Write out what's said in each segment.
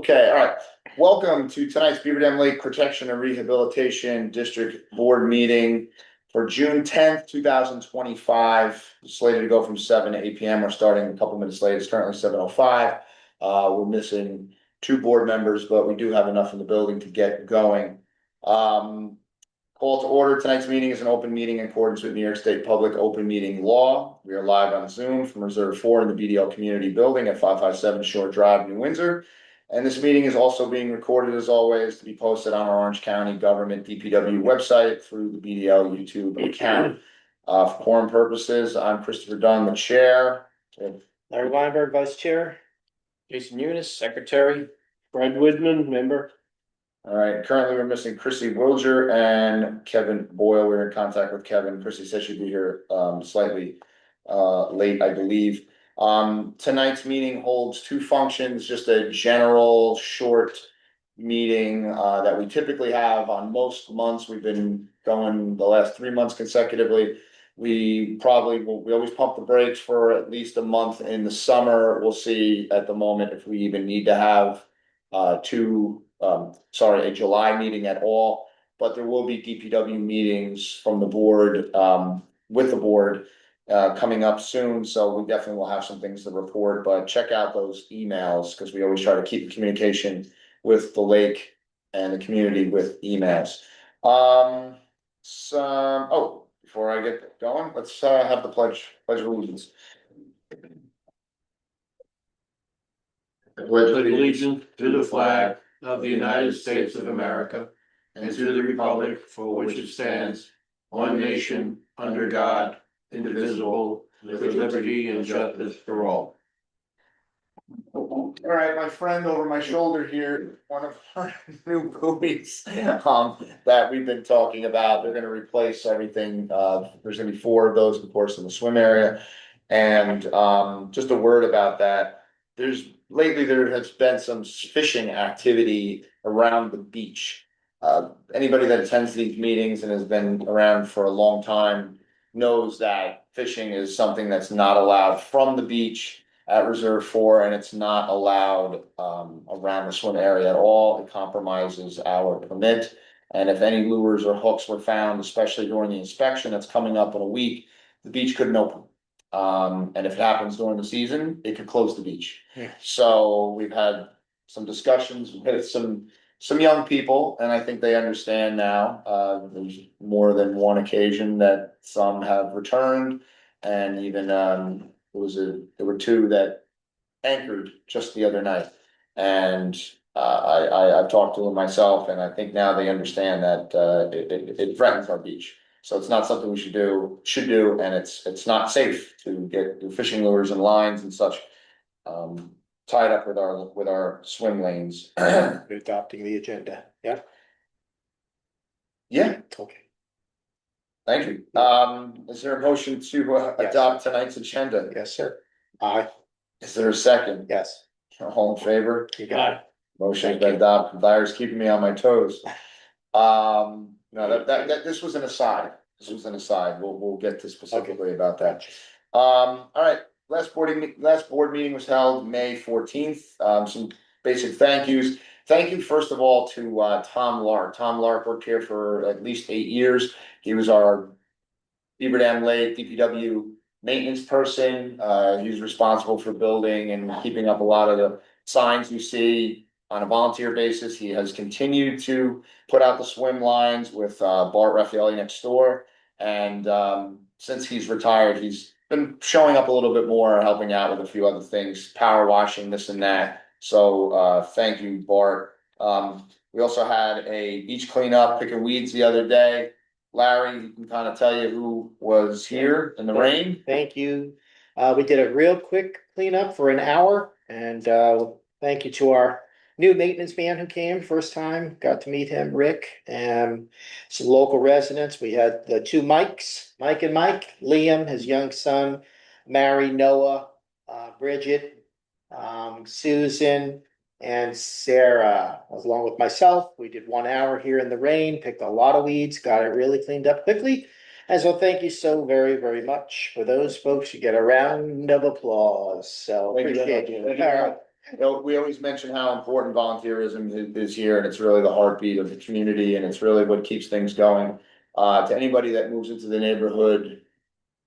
Okay, all right. Welcome to tonight's Beaver Dam Lake Protection and Rehabilitation District Board meeting for June 10th, 2025. Slated to go from 7 to 8 p.m. We're starting a couple minutes late. It's currently 7:05. We're missing two board members, but we do have enough in the building to get going. Call to order. Tonight's meeting is an open meeting in accordance with New York State Public Open Meeting Law. We are live on Zoom from Reserve 4 in the BDL Community Building at 557 Shore Drive, New Windsor. And this meeting is also being recorded, as always, to be posted on our Orange County Government DPW website through the BDL YouTube account. For quorum purposes, I'm Christopher Dunn, the chair. Larry Weinberg, vice chair. Jason Eunice, secretary. Fred Widman, member. All right, currently we're missing Chrissy Wilger and Kevin Boyle. We're in contact with Kevin. Chrissy said she'd be here slightly late, I believe. Tonight's meeting holds two functions, just a general short meeting that we typically have on most months. We've been going the last 3 months consecutively. We always pump the brakes for at least a month in the summer. We'll see at the moment if we even need to have a July meeting at all, but there will be DPW meetings from the board, with the board, coming up soon. So we definitely will have some things to report, but check out those emails because we always try to keep the communication with the lake and the community with emails. Before I get going, let's have the pledge of allegiance. Pledge allegiance to the flag of the United States of America and to the republic for which it stands, one nation, under God, indivisible, with liberty and justice for all. All right, my friend over my shoulder here, one of our new buoys that we've been talking about. They're gonna replace everything. There's gonna be 4 of those, of course, in the swim area. And just a word about that. Lately there has been some fishing activity around the beach. Anybody that attends these meetings and has been around for a long time knows that fishing is something that's not allowed from the beach at Reserve 4, and it's not allowed around the swim area at all. It compromises our permit. And if any lures or hooks were found, especially during the inspection that's coming up in a week, the beach couldn't open. And if it happens during the season, it could close the beach. Yeah. So we've had some discussions with some young people, and I think they understand now. There's more than one occasion that some have returned, and even there were 2 that anchored just the other night. And I've talked to them myself, and I think now they understand that it threatens our beach. So it's not something we should do, and it's not safe to get the fishing lures and lines and such tied up with our swim lanes. Adopting the agenda, yeah? Yeah, Okay. thank you. Is there a motion to adopt tonight's agenda? Yes, sir. Aye. Is there a second? Yes. All in favor? You got it. Motion's been adopted. Dyer's keeping me on my toes. No, this was an aside. We'll get to specifically about that. All right, last board meeting was held May 14th. Some basic thank yous. Thank you, first of all, to Tom Lark. Tom Lark worked here for at least 8 years. He was our Beaver Dam Lake DPW maintenance person. He was responsible for building and keeping up a lot of the signs you see on a volunteer basis. He has continued to put out the swim lines with Bart Raffaelli next door. And since he's retired, he's been showing up a little bit more, helping out with a few other things, power washing, this and that. So thank you, Bart. We also had a beach cleanup, picking weeds the other day. Larry, you can kind of tell you who was here in the rain. Thank you. We did a real quick cleanup for an hour, and thank you to our new maintenance man who came first time. Got to meet him, Rick, and some local residents. We had the 2 Mikes, Mike and Mike, Liam, his young son, Mary, Noah, Bridget, Susan, and Sarah, along with myself. We did 1 hour here in the rain, picked a lot of weeds, got it really cleaned up quickly. And so thank you so very, very much. For those folks, you get a round of applause. So Thank you very appreciate much. you. You know, we always mention how important volunteerism is here, and it's really the heartbeat of the community, and it's really what keeps things going. To anybody that moves into the neighborhood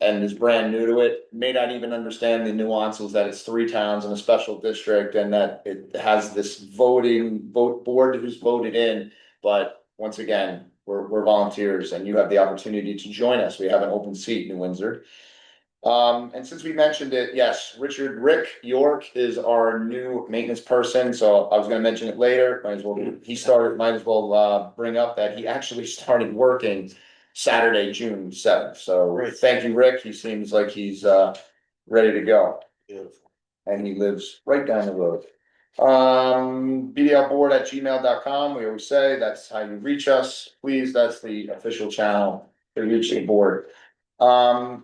and is brand new to it, may not even understand the nuances that it's 3 towns in a special district and that it has this vote board who's voted in. But once again, we're volunteers and you have the opportunity to join us. We have an open seat in Windsor. And since we mentioned it, yes, Rick York is our new maintenance person, so I was gonna mention it later, might as well bring up that he actually started working Saturday, June 7th, so Great. thank you, Rick, he seems like he's ready to go, Beautiful. and he lives right down the road. BDLboard@gmail.com, we always say, that's how you reach us, please, that's the official channel to reach the board. I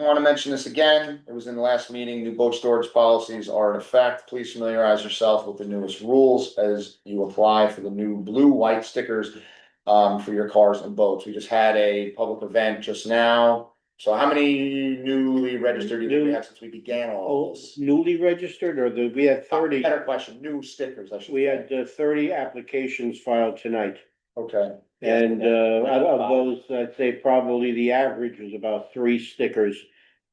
want to mention this again, it was in the last meeting, new boat storage policies are in effect, please familiarize yourself with the newest rules as you apply for the new blue-white stickers for your cars and boats. We just had a public event just now, so how many newly registered do you think we have since we began all of this? Newly registered, or we had 30, Better question, new stickers, I should we say. had 30 applications filed tonight. Okay, And out of those, I'd say probably the average was about 3 stickers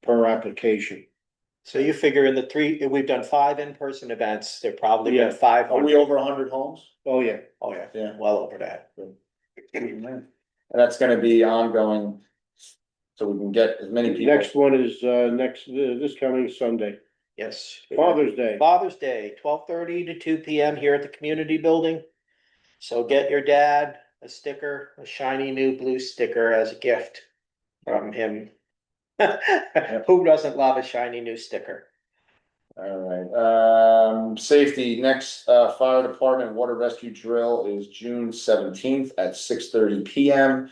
per application. So you figure in we've done 5 in-person events, there probably Yeah. been 500. are we over 100 homes? Oh, yeah. Oh, yeah, Yeah. well over that. And that's gonna be ongoing, so we can get as many people. Next one is this coming Sunday, Yes. Father's Day. Father's Day, 12:30 to 2 p.m. here at the community building. So get your dad a sticker, a shiny new blue sticker as a gift from him. Who doesn't love a shiny new sticker? All right, safety, next, fire department water rescue drill is June 17th at 6:30 p.m.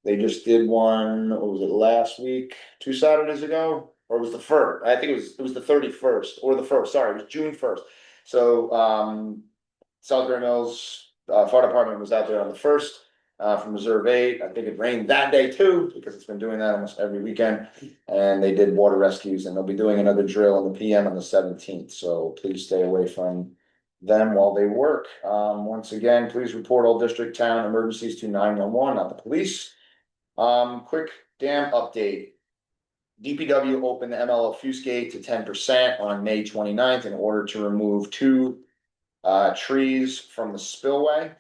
They just did one, what was it, last week, 2 Saturdays ago, or it was the first, I think it was the 31st, or the first, sorry, it was June 1st. So, Southbury Mills, fire department was out there on the first, from Reserve 8, I think it rained that day too, because it's been doing that almost every weekend. And they did water rescues, and they'll be doing another drill in the PM on the 17th, so please stay away from them while they work. Once again, please report all district town emergencies to 911, not the police. Quick dam update. DPW opened the MLFuse gate to 10% on May 29th in order to remove 2 trees from the spillway.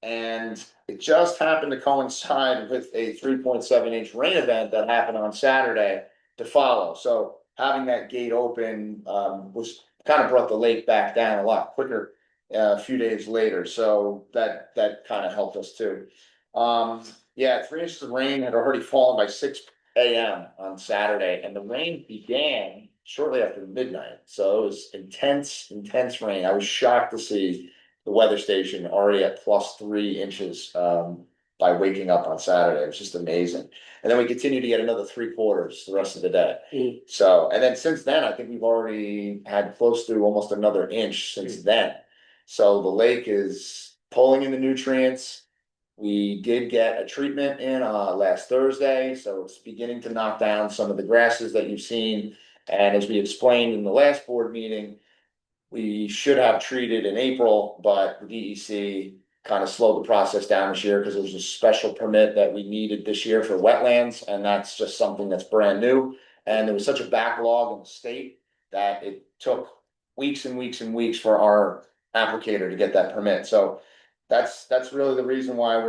And it just happened to coincide with a 3.7-inch rain event that happened on Saturday to follow. So having that gate open was kind of brought the lake back down a lot quicker a few days later. So that kind of helped us too. Yeah, 3 inches of rain had already fallen by 6 a.m. on Saturday, and the rain began shortly after midnight. So it was intense rain. I was shocked to see the weather station already at +3 inches by waking up on Saturday. It was just amazing. And then we continued to get another 3/4 the rest of the day. So, and then since then, I think we've already had close to almost another inch since then. So the lake is pulling in the nutrients. We did get a treatment in last Thursday, so it's beginning to knock down some of the grasses that you've seen. And as we explained in the last board meeting, we should have treated in April, but the DEC kind of slowed the process down this year because there was a special permit that we needed this year for wetlands, and that's just something that's brand new. And there was such a backlog in the state that it took weeks and weeks and weeks for our applicator to get that permit. So that's really the reason why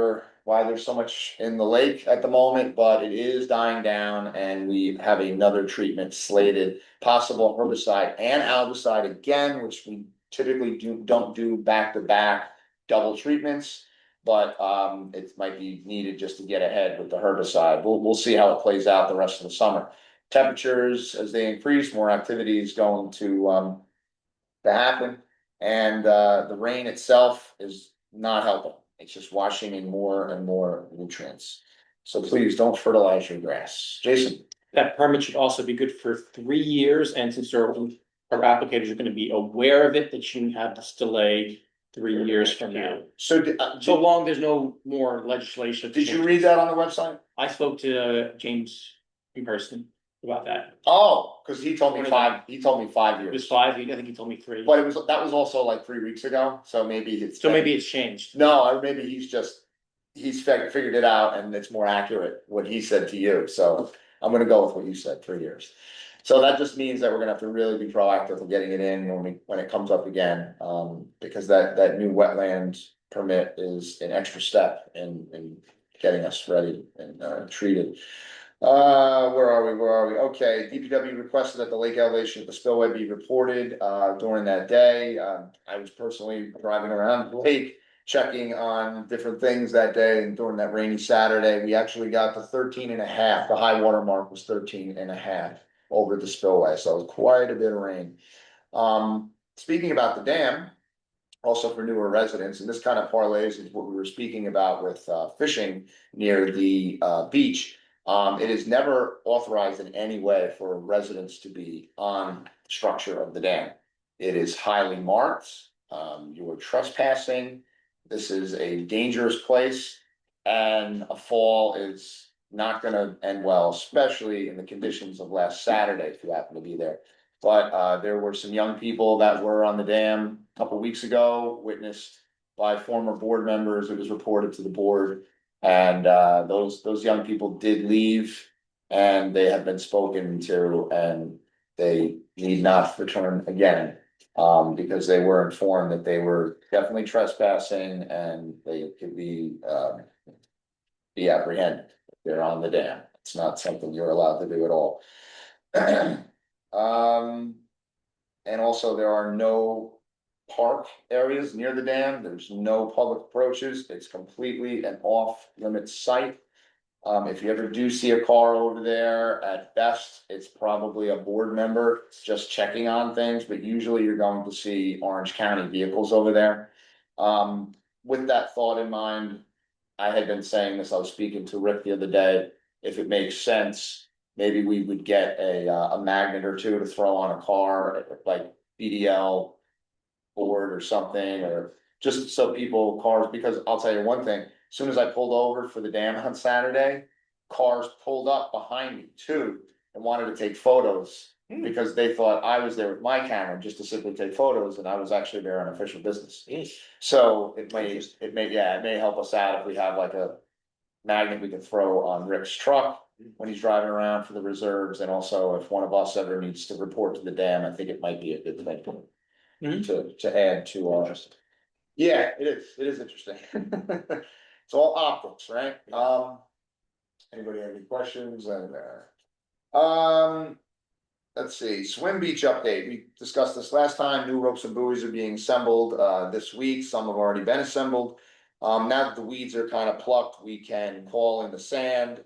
there's so much in the lake at the moment, but it is dying down and we have another treatment slated, possible herbicide and algicide again, which we typically don't do back-to-back double treatments. But it might be needed just to get ahead with the herbicide. We'll see how it plays out the rest of the summer. Temperatures, as they increase, more activity is going to happen. And the rain itself is not helping. It's just washing in more and more nutrients. So please don't fertilize your grass. Jason? That permit should also be good for 3 years, and since our applicators are gonna be aware of it, that shouldn't have this delay 3 years from now. So So long there's no more legislation. did you read that on the website? I spoke to James in person. about that. Oh, cause he told me 5 It years. was 5, I think he told me 3. But that was also like 3 weeks ago, so maybe it's. So maybe it's changed. No, maybe he's figured it out and it's more accurate what he said to you, so I'm gonna go with what you said, 3 years. So that just means that we're gonna have to really be proactive in getting it in when it comes up again, because that new wetland permit is an extra step in getting us ready and treated. Where are we? Okay, DPW requested that the lake elevation of the spillway be reported, during that day. I was personally driving around the lake, checking on different things that day, and during that rainy Saturday, we actually got to 13.5. The high water mark was 13.5 over the spillway, so it was quite a bit of rain. Speaking about the dam, also for newer residents, and this kind of parlays is what we were speaking about with fishing near the beach. It is never authorized in any way for residents to be on the structure of the dam. It is highly marked, you are trespassing, this is a dangerous place, and a fall is not gonna end well, especially in the conditions of last Saturday, if you happen to be there. But there were some young people that were on the dam a couple weeks ago, witnessed by former board members. It was reported to the board. And those young people did leave and they have been spoken to and they need not return again. Because they were informed that they were definitely trespassing and they could be apprehended. They're on the dam. It's not something you're allowed to do at all. And also there are no park areas near the dam. There's no public approaches. It's completely an off limits site. If you ever do see a car over there, at best, it's probably a board member just checking on things, but usually you're going to see Orange County vehicles over there. With that thought in mind, I had been saying this, I was speaking to Rick the other day, if it makes sense, maybe we would get a magnet or two to throw on a car, like BDL board or something, or just so cars, because I'll tell you one thing, as soon as I pulled over for the dam on Saturday, cars pulled up behind me too and wanted to take photos because they thought I was there with my camera just to simply take photos, and I was actually there on official business. So it may help us out if we have like a magnet we can throw on Rick's truck when he's driving around for the reserves, and also if one of us ever needs to report to the dam, I think it might be a good thing to add to our. Yeah, it is interesting. It's all optics, right? Anybody have any questions? And let's see, swim beach update. We discussed this last time. New ropes and buoys are being assembled this week. Some have already been assembled. Now that the weeds are kind of plucked, we can call in the sand.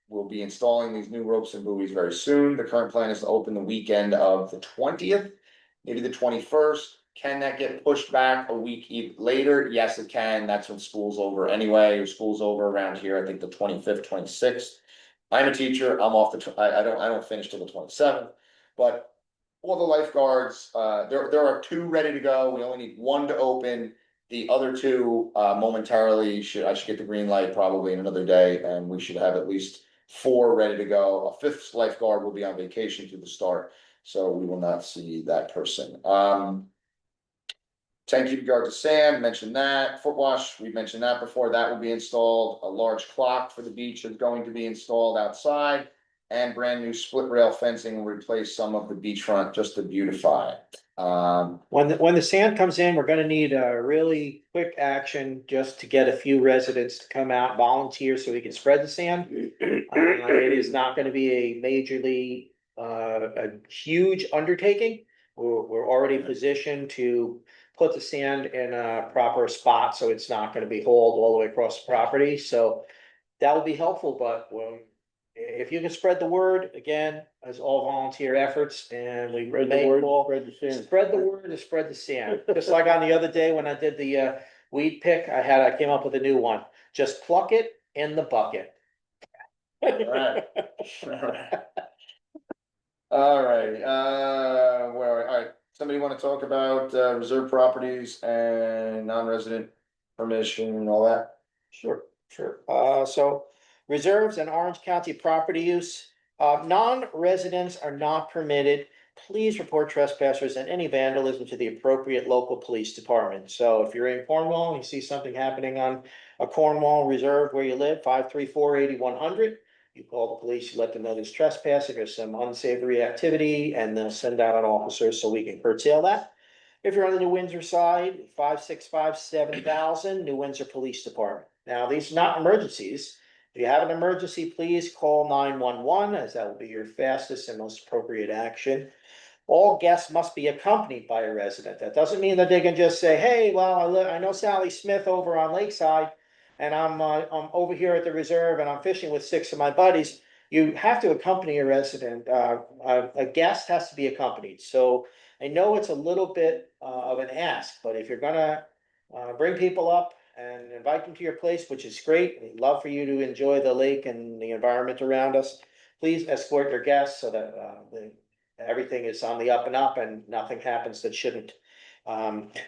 We'll be installing these new ropes and buoys very soon. The current plan is to open the weekend of the 20th, maybe the 21st. Can that get pushed back a week later? Yes, it can. That's when school's over anyway. School's over around here, I think the 25th, 26th. I'm a teacher. I'm off I don't finish till the 27th, but all the lifeguards, there are 2 ready to go. We only need 1 to open. The other 2 momentarily I should get the green light probably in another day, and we should have at least 4 ready to go. A 5th lifeguard will be on vacation to the start, so we will not see that person. 10 cubic yards of sand, mentioned that. Foot wash, we mentioned that before. That will be installed. A large clock for the beach is going to be installed outside. And brand new split rail fencing will replace some of the beachfront just to beautify it. When the sand comes in, we're gonna need a really quick action just to get a few residents to come out, volunteer, so we can spread the sand. It is not gonna be a majorly, a huge undertaking. We're already positioned to put the sand in a proper spot, so it's not gonna be hauled all the way across the property, so that will be helpful, but if you can spread the word, again, as all volunteer efforts, and we Spread the may word, call. spread the sand. Spread the word and spread the sand, just like on the other day when I did the weed pick, I came up with a new one, just pluck it in the bucket. Alright. Alright, alright, somebody wanna talk about reserve properties and non-resident permission and all that? Sure. So reserves and Orange County property use. Non-residents are not permitted. Please report trespassers and any vandalism to the appropriate local police department. So if you're in Cornwall and you see something happening on a Cornwall reserve where you live, 534-8100, you call the police, you let them know there's trespassing, there's some unsavory activity, and they'll send out an officer so we can curtail that. If you're on the New Windsor side, 565-7000, New Windsor Police Department. Now, these are not emergencies. If you have an emergency, please call 911, as that will be your fastest and most appropriate action. All guests must be accompanied by a resident. That doesn't mean that they can just say, hey, well, I know Sally Smith over on Lakeside, and I'm over here at the reserve and I'm fishing with 6 of my buddies. You have to accompany a resident. A guest has to be accompanied. So I know it's a little bit of an ask, but if you're gonna bring people up and invite them to your place, which is great, we'd love for you to enjoy the lake and the environment around us. Please escort your guests so that everything is on the up and up and nothing happens that shouldn't.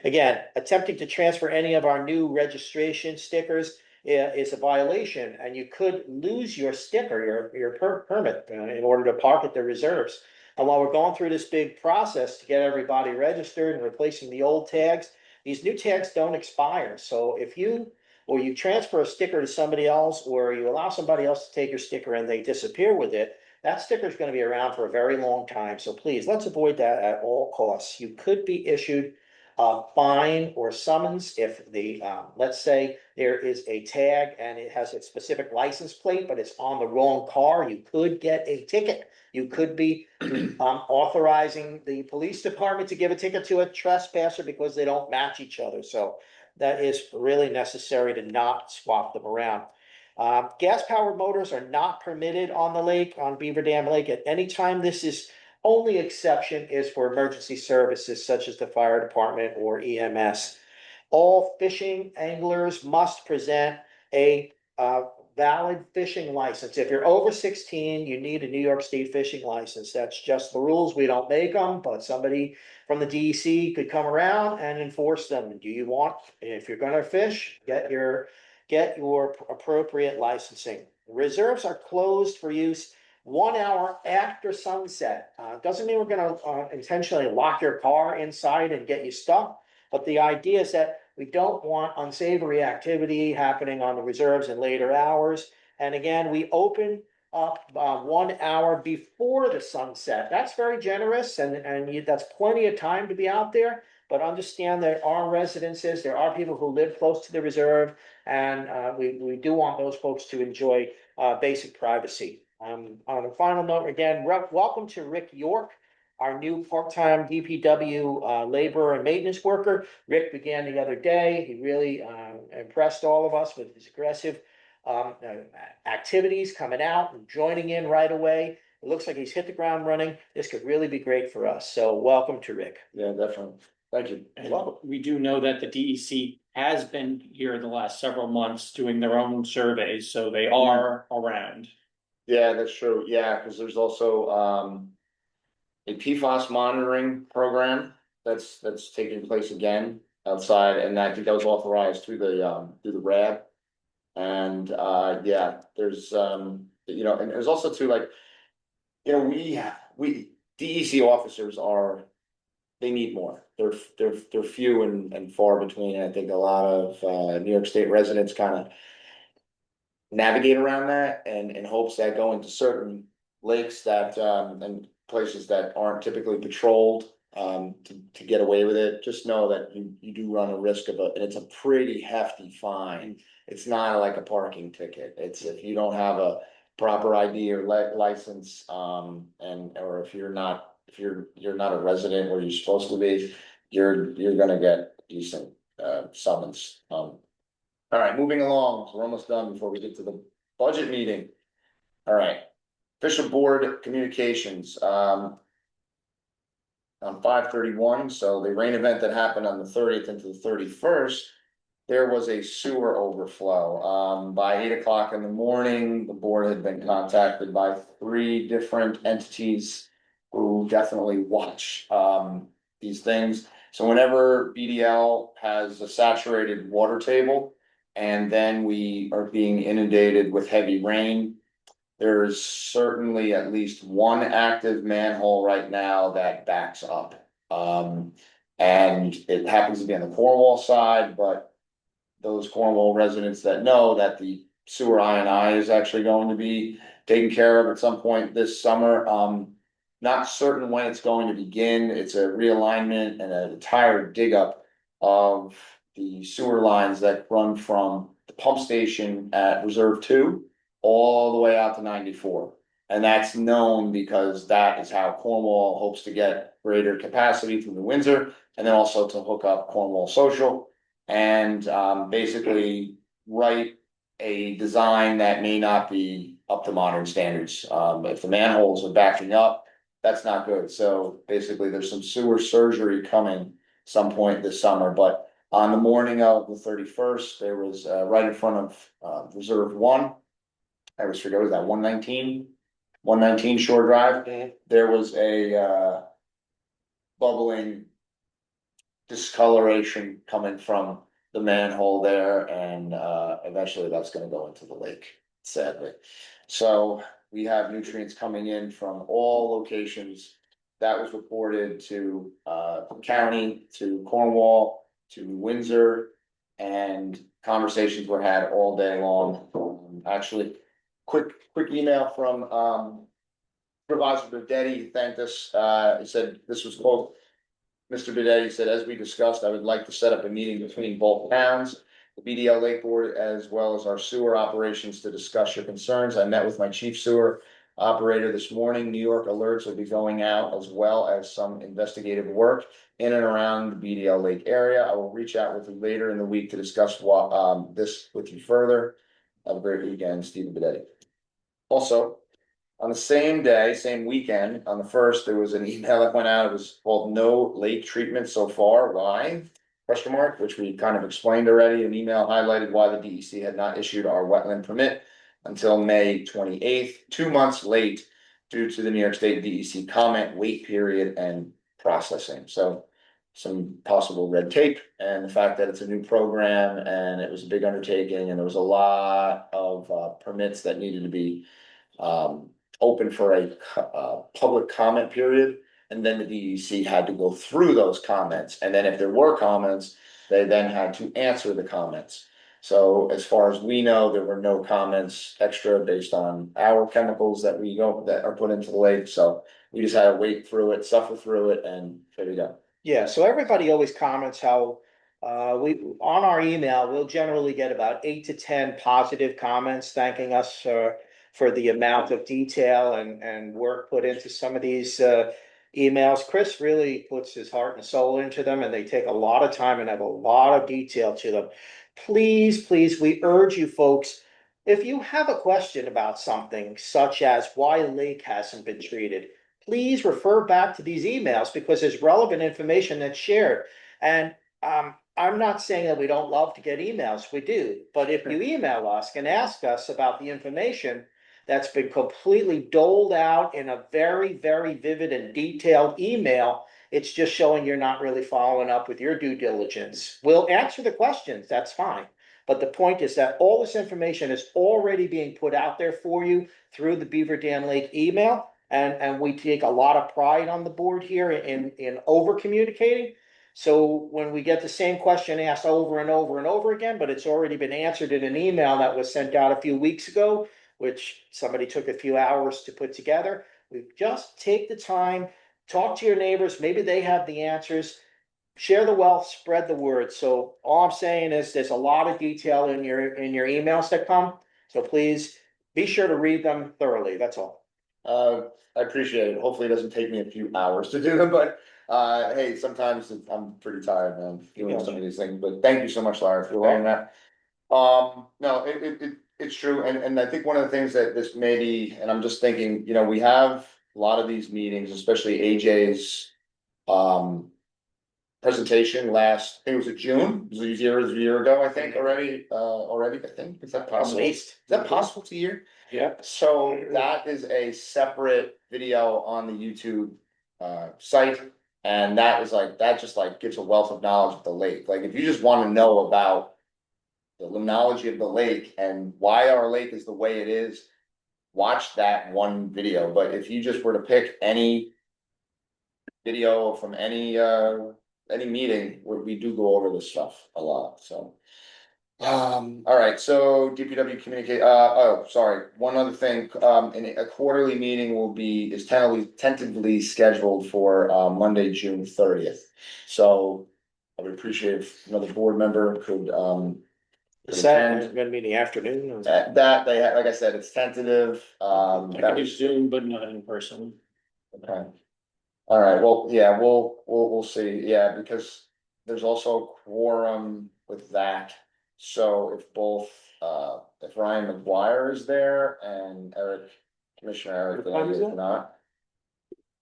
Again, attempting to transfer any of our new registration stickers is a violation, and you could lose your sticker, your permit, in order to park at the reserves. And while we're going through this big process to get everybody registered and replacing the old tags, these new tags don't expire. So if you transfer a sticker to somebody else, or you allow somebody else to take your sticker and they disappear with it, that sticker is going to be around for a very long time. So please, let's avoid that at all costs. You could be issued a fine or summons if the, let's say there is a tag and it has a specific license plate, but it's on the wrong car. You could get a ticket. You could be authorizing the police department to give a ticket to a trespasser because they don't match each other. So that is really necessary to not swap them around. Gas-powered motors are not permitted on the lake, on Beaver Dam Lake at any time. This is only exception is for emergency services such as the fire department or EMS. All fishing anglers must present a valid fishing license. If you're over 16, you need a New York State fishing license. That's just the rules. We don't make them, but somebody from the DEC could come around and enforce them. Do you want, if you're going to fish, get your appropriate licensing. Reserves are closed for use 1 hour after sunset. Doesn't mean we're going to intentionally lock your car inside and get you stuck, but the idea is that we don't want unsavory activity happening on the reserves in later hours. And again, we open up 1 hour before the sunset. That's very generous, and that's plenty of time to be out there. But understand there are residences, there are people who live close to the reserve, and we do want those folks to enjoy basic privacy. On a final note, again, welcome to Rick York, our new part-time DPW labor and maintenance worker. Rick began the other day. He really impressed all of us with his aggressive activities, coming out and joining in right away. It looks like he's hit the ground running. This could really be great for us. So welcome to Rick. Yeah, definitely. Thank you. And we do know that the DEC has been here the last several months doing their own surveys, so they are around. Yeah, that's true. Yeah, because there's also a PFAS monitoring program that's taking place again outside, and I think that was authorized through the RAB. And yeah, there's and there's also too, like, we DEC officers they need more. They're few and far between. And I think a lot of New York State residents kind of navigate around that and in hopes that going to certain lakes that and places that aren't typically patrolled to get away with it. Just know that you do run a risk of and it's a pretty hefty fine. It's not like a parking ticket. It's if you don't have a proper ID or license, or if you're not a resident where you're supposed to be, you're gonna get decent summons. All right, moving along, we're almost done before we get to the budget meeting. All right, official board communications. On 5/31, so the rain event that happened on the 30th into the 31st, there was a sewer overflow. By 8 o'clock in the morning, the board had been contacted by 3 different entities who definitely watch these things. So whenever BDL has a saturated water table and then we are being inundated with heavy rain, there's certainly at least one active manhole right now that backs up. And it happens to be on the Cornwall side, but those Cornwall residents that know that the sewer I is actually going to be taken care of at some point this summer. Not certain when it's going to begin. It's a realignment and an entire dig up of the sewer lines that run from the pump station at Reserve Two all the way out to 94. And that's known because that is how Cornwall hopes to get greater capacity through the Windsor, and then also to hook up Cornwall Social. And basically write a design that may not be up to modern standards. If the manholes are backing up, that's not good. So basically, there's some sewer surgery coming some point this summer, but on the morning of the 31st, there was right in front of Reserve One. I always forget, was that 119 Shore Drive? There was a bubbling discoloration coming from the manhole there, and eventually that's gonna go into the lake, sadly. So we have nutrients coming in from all locations. That was reported to county, to Cornwall, to Windsor, and conversations were had all day long. Actually, quick email from Supervisor Bedetti. He thanked us. He said this was quote, Mr. Bidet said, as we discussed, I would like to set up a meeting between both towns, the BDL Lake Board, as well as our sewer operations to discuss your concerns. I met with my chief sewer operator this morning. New York alerts will be going out, as well as some investigative work in and around the BDL Lake area. I will reach out with you later in the week to discuss what this with you further. Have a great weekend, Stephen Bidetti. Also, on the same day, same weekend, on the 1st, there was an email that went out. It was called "No Lake Treatment So Far. Why?" Question mark, which we kind of explained already. An email highlighted why the DEC had not issued our wetland permit until May 28th, 2 months late, due to the New York State DEC comment wait period and processing. So some possible red tape, and the fact that it's a new program and it was a big undertaking, and there was a lot of permits that needed to be open for a public comment period, and then the DEC had to go through those comments, and then if there were comments, they then had to answer the comments. So as far as we know, there were no comments extra based on our chemicals that are put into the lake, so we just had to wait through it, suffer through it, and there we go. Yeah, so everybody always comments how we on our email, we'll generally get about 8 to 10 positive comments thanking us for the amount of detail and work put into some of these emails. Chris really puts his heart and soul into them, and they take a lot of time and have a lot of detail to them. Please, please, we urge you folks, if you have a question about something such as why a lake hasn't been treated, please refer back to these emails because there's relevant information that's shared. And I'm not saying that we don't love to get emails, we do, but if you email us and ask us about the information that's been completely doled out in a very, very vivid and detailed email, it's just showing you're not really following up with your due diligence. We'll answer the questions, that's fine. But the point is that all this information is already being put out there for you through the Beaver Dam Lake email. And we take a lot of pride on the board here in over communicating. So when we get the same question asked over and over and over again, but it's already been answered in an email that was sent out a few weeks ago, which somebody took a few hours to put together, we just take the time, talk to your neighbors, maybe they have the answers, share the wealth, spread the word. So all I'm saying is there's a lot of detail in your emails that come. So please be sure to read them thoroughly. That's all. I appreciate it. Hopefully it doesn't take me a few hours to do them, but hey, sometimes I'm pretty tired, man, doing some of these things, but thank you so much, Larry, for saying that. No, it's true, and I think one of the things that this may be, and I'm just thinking, we have a lot of these meetings, especially AJ's presentation last, I think it was in June, it was a year ago, I think, already, I think, is that possible? Is that possible to you? Yeah. So that is a separate video on the YouTube site. And that just gives a wealth of knowledge of the lake. Like, if you just want to know about the limnology of the lake and why our lake is the way it is, watch that one video, but if you just were to pick any video from any meeting, we do go over this stuff a lot, so. All right, so DPW communicate, oh, sorry, one other thing, in a quarterly meeting is tentatively scheduled for, Monday, June 30th. So I would appreciate if another board member could, Is that gonna be in the afternoon? or- like I said, it's tentative, I could do Zoom, but not in person. okay. All right, well, yeah, we'll see, yeah, because there's also quorum with that. So if Ryan McGuire is there and Commissioner Eric What time is Landy is that? not,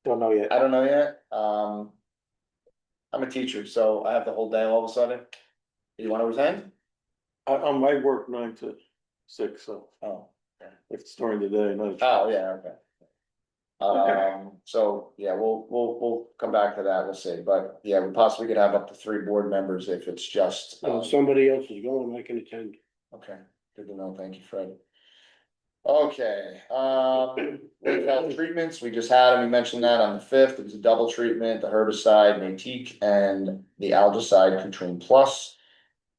Don't know yet. I don't know yet, I'm a teacher, so I have the whole day all of a sudden. You wanna attend? I work 9 to 6, so Oh, if it's during the day, no. oh, yeah, okay. So, yeah, we'll come back to that, we'll see, but yeah, we possibly could have up to 3 board members if it's just. If somebody else is going, I can attend. Okay, good to know, thank you, Fred. Okay, lake health treatments, we just had, and we mentioned that on the 5th, it was a double treatment, the herbicide Matique and the algicide Kutrine Plus.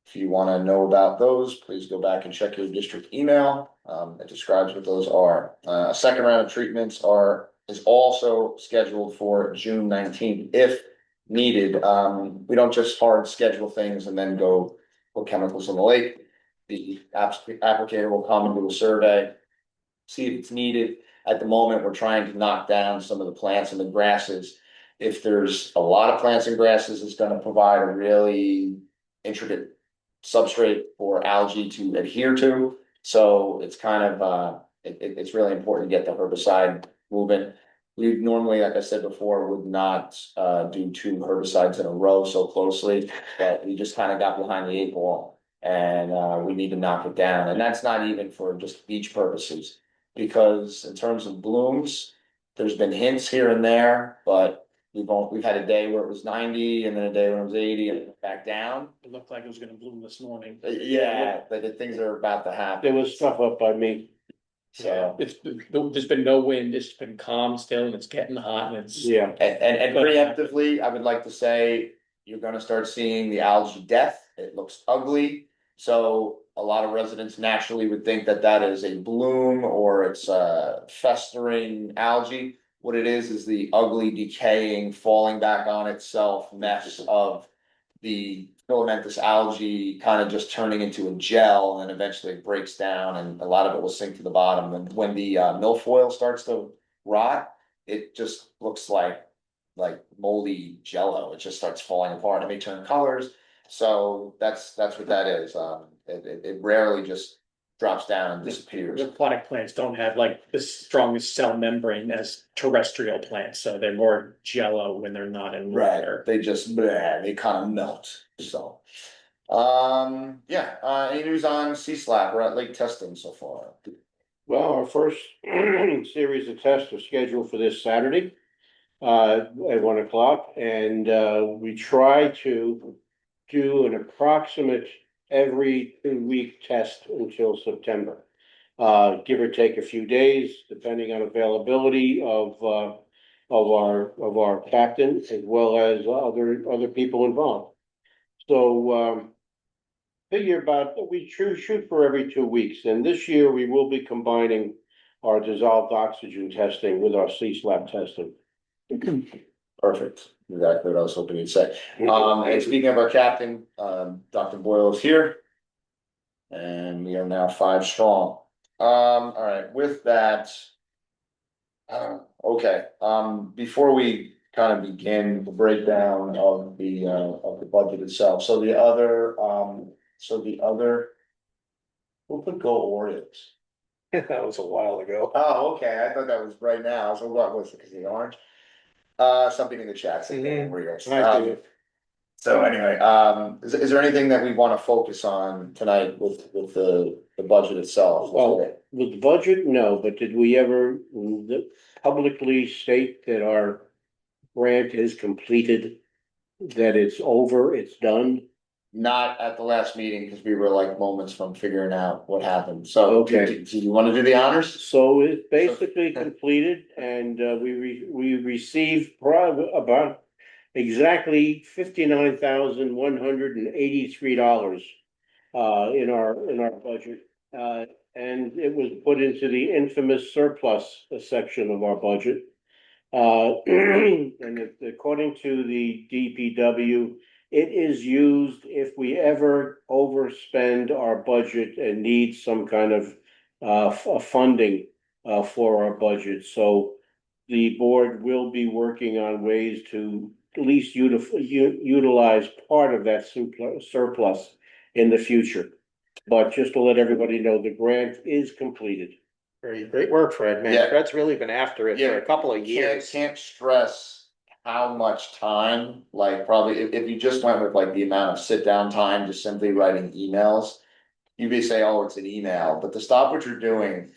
If you wanna know about those, please go back and check your district email, it describes what those are. A second round of treatments is also scheduled for June 19th, if needed. We don't just hard schedule things and then go put chemicals in the lake. The applicator will come and do a survey, see if it's needed. At the moment, we're trying to knock down some of the plants and the grasses. If there's a lot of plants and grasses, it's gonna provide a really intricate substrate for algae to adhere to. So it's kind of, it's really important to get the herbicide moving. We normally, like I said before, would not do 2 herbicides in a row so closely, but we just kind of got behind the 8 ball. And we need to knock it down, and that's not even for just beach purposes. Because in terms of blooms, there's been hints here and there, but we've had a day where it was 90 and then a day when it was 80 and back down. It looked like it was gonna bloom this morning. Yeah, but the things are about to happen. There was stuff up by me. So, There's been no wind, it's been calm still, and it's getting hot, and it's. Yeah. and preemptively, I would like to say, you're gonna start seeing the algae death. It looks ugly. So a lot of residents naturally would think that that is a bloom or it's festering algae. What it is the ugly decaying, falling back on itself mess of the filamentous algae kind of just turning into a gel, and then eventually it breaks down and a lot of it will sink to the bottom. And when the milfoil starts to rot, it just looks like moldy jello. It just starts falling apart. It may turn colors. So that's what that is. It rarely just drops down and disappears. The aquatic plants don't have like the strongest cell membrane as terrestrial plants, so they're more jello when they're not in Right, water. they just, they kind of melt, so. Yeah, any news on C-SLAP? We're at lake testing so far. Well, our first series of tests are scheduled for this Saturday. At 1 o'clock, and we try to do an approximate every 2-week test until September. Give or take a few days, depending on availability of our captain as well as other people involved. So figure about, we shoot for every 2 weeks, and this year we will be combining our dissolved oxygen testing with our C-SLAP testing. Perfect, exactly what I was hoping you'd say. And speaking of our captain, Dr. Boyle is here. And we are now 5 strong. All right, with that. Okay, before we kind of begin the breakdown of the budget itself, so the other, we'll put Go Orioles. That was a while ago. Oh, okay, I thought that was right now, so what was it, because the orange? Something in the chat, saying Go Orioles. I do. So anyway, is there anything that we wanna focus on tonight with the budget itself? Well, with the budget, no, but did we ever publicly state that our grant is completed? That it's over, it's done? not at the last meeting, because we were like moments from figuring out what happened, so. Okay. Do you wanna do the honors? So it's basically completed and we received about exactly $59,183 in our budget. And it was put into the infamous surplus section of our budget. And according to the DPW, it is used if we ever overspend our budget and need some kind of funding for our budget. So the board will be working on ways to at least utilize part of that surplus in the future. But just to let everybody know, the grant is completed. Great work, Fred, man. Yeah. Fred's really been after it for a couple of years. Can't stress how much time, like probably if you just went with like the amount of sit down time, just simply writing emails. You'd be saying, oh, it's an email, but to stop what you're doing,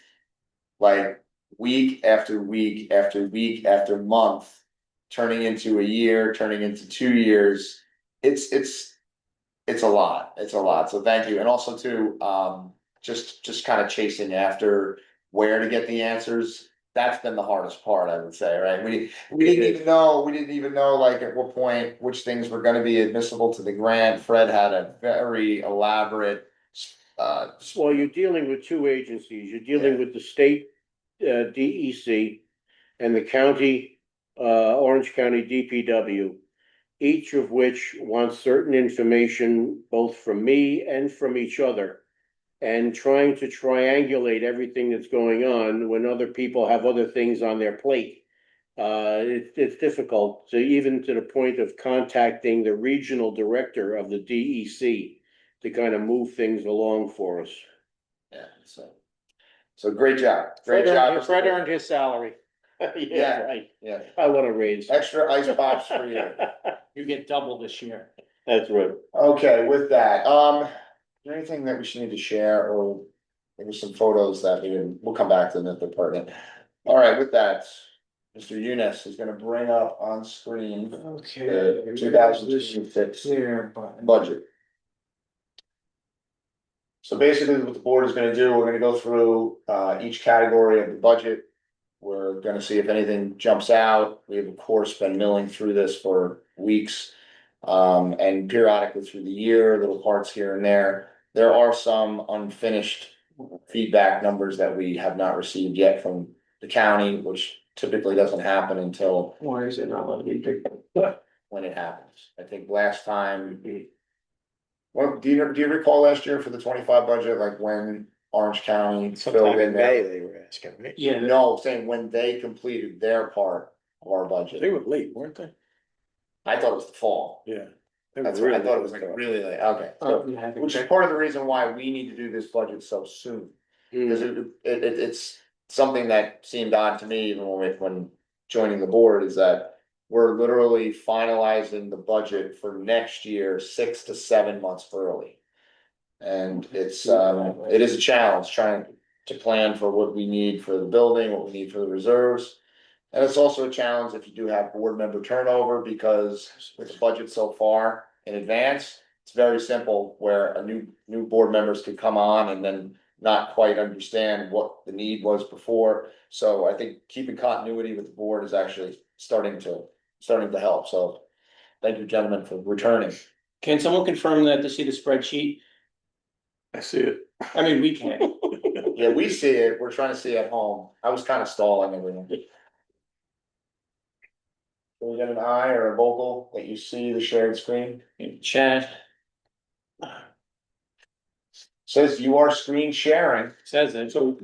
like week after week after week after month, turning into a year, turning into 2 years, it's a lot, so thank you, and also too, just kind of chasing after where to get the answers. That's been the hardest part, I would say, right? We didn't even know like at what point, which things were gonna be admissible to the grant. Fred had a very elaborate, Well, you're dealing with two agencies. You're dealing with the state DEC and the county, Orange County DPW, each of which wants certain information both from me and from each other. And trying to triangulate everything that's going on when other people have other things on their plate. It's difficult, so even to the point of contacting the regional director of the DEC to kind of move things along for us. yeah, so great job, Fred Mr. Fred earned his salary. Yeah. Right. Yeah, I want to raise. extra ice pops for you. You get double this year. That's right. Okay, with that, is there anything that we should need to share, or maybe some photos that we'll come back to them if they're pertinent. All right, with that, Mr. Yunus is gonna bring up on screen the 2026 budget. So basically what the board is gonna do, we're gonna go through each category of the budget. We're gonna see if anything jumps out. We have, of course, been milling through this for weeks. And periodically through the year, little parts here and there. There are some unfinished feedback numbers that we have not received yet from the county, which typically doesn't happen until Why is it not letting me pick? when it happens. I think last time. Well, do you recall last year for the 25 budget, like when Orange County Sometime filled in in May, there? they were asking, right? Yeah, No, saying when they completed their part of our budget. They were late, weren't they? I thought it was the fall. Yeah. That's what I thought, it was like really late, okay, so, which is part of the reason why we need to do this budget so soon. Because it's something that seemed odd to me even when joining the board, is that we're literally finalizing the budget for next year 6 to 7 months early. And it is a challenge trying to plan for what we need for the building, what we need for the reserves. And it's also a challenge if you do have board member turnover, because with the budget so far in advance, it's very simple where new board members could come on and then not quite understand what the need was before. So I think keeping continuity with the board is actually starting to help. So thank you, gentlemen, for returning. Can someone confirm that to see the spreadsheet? I see it. I mean, we can. Yeah, we see it. We're trying to see it at home. I was kind of stalling everyone. Can we get an eye or a vocal that you see the shared screen? In chat, Says you are screen sharing. says it, so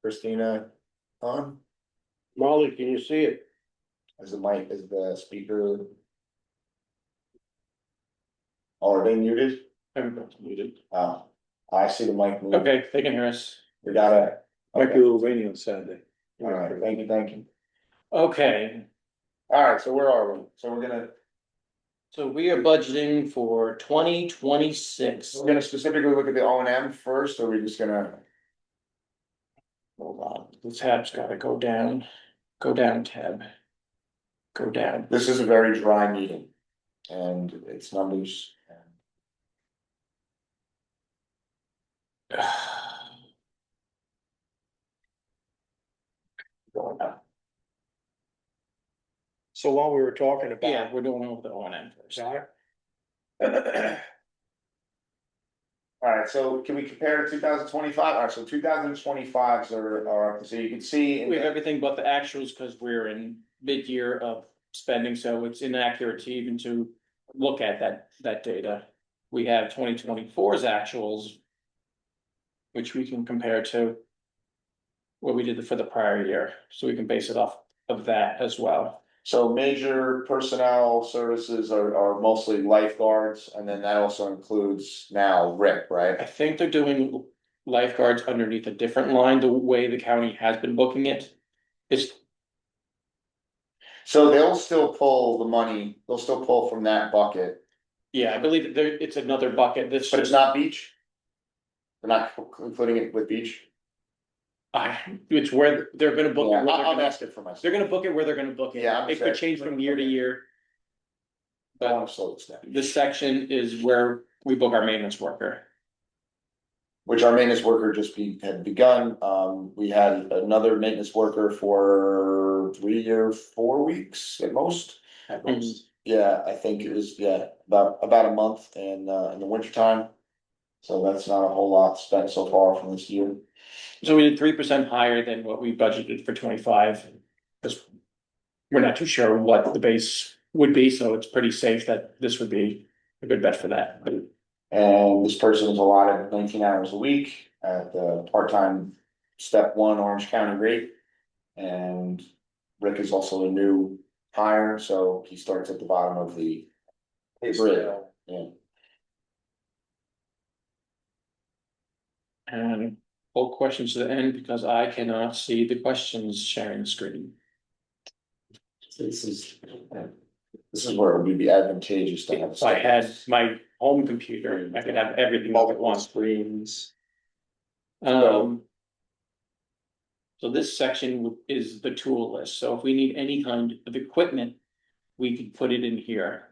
Christina on? Molly, can you see it? Is the speaker? Oh, are they muted? everybody's muted. Oh, I see the mic moving. Okay, they can hear us. We got it. Might be a little rainy on Saturday. All right, thank you. Okay, All right, so where are we? So so we are budgeting for 2026. we're gonna specifically look at the O and M first, or are we just gonna? Hold on, the tab's gotta go down tab. Go down. This is a very dry meeting. And it's numbers, and Going up. So while we were talking about. Yeah, we're doing over the O and M first. Alright, so can we compare to 2025? Alright, so 2025s are, so you can see. We have everything but the actuals, because we're in mid-year of spending, so it's inaccurate to even to look at that data. We have 2024's actuals, which we can compare to what we did for the prior year, so we can base it off of that as well. So major personnel services are mostly lifeguards, and then that also includes now Rick, I right? think they're doing lifeguards underneath a different line, the way the county has been booking it. It's, So they'll still pull the money, they'll still pull from that bucket, yeah, I believe that there, it's another bucket that's but it's not beach? They're not including it with beach? it's where they're gonna book. Yeah, it, where they're I'm gonna- asking for myself. They're gonna book it where they're gonna book it. Yeah, I'm It could change from year to year. I wanna slow this down. This section is where we book our maintenance worker. Which our maintenance worker had begun, we had another maintenance worker for 3 or 4 weeks at most. At Mhm. most. Yeah, I think it was, yeah, about a month in the winter time. So that's not a whole lot spent so far from this year. So we did 3% higher than what we budgeted for 25. Because we're not too sure what the base would be, so it's pretty safe that this would be a good bet for that. And this person is allotted 19 hours a week at the part-time step one Orange County rate. And Rick is also a new hire, so he starts at the bottom of the grid, yeah. And hold questions to the end, because I cannot see the questions sharing the screen. This is where it would be advantageous to have. If I had my home computer, I could have everything all at once. Screens. Um. So this section is the tool list, so if we need any kind of equipment, we could put it in here.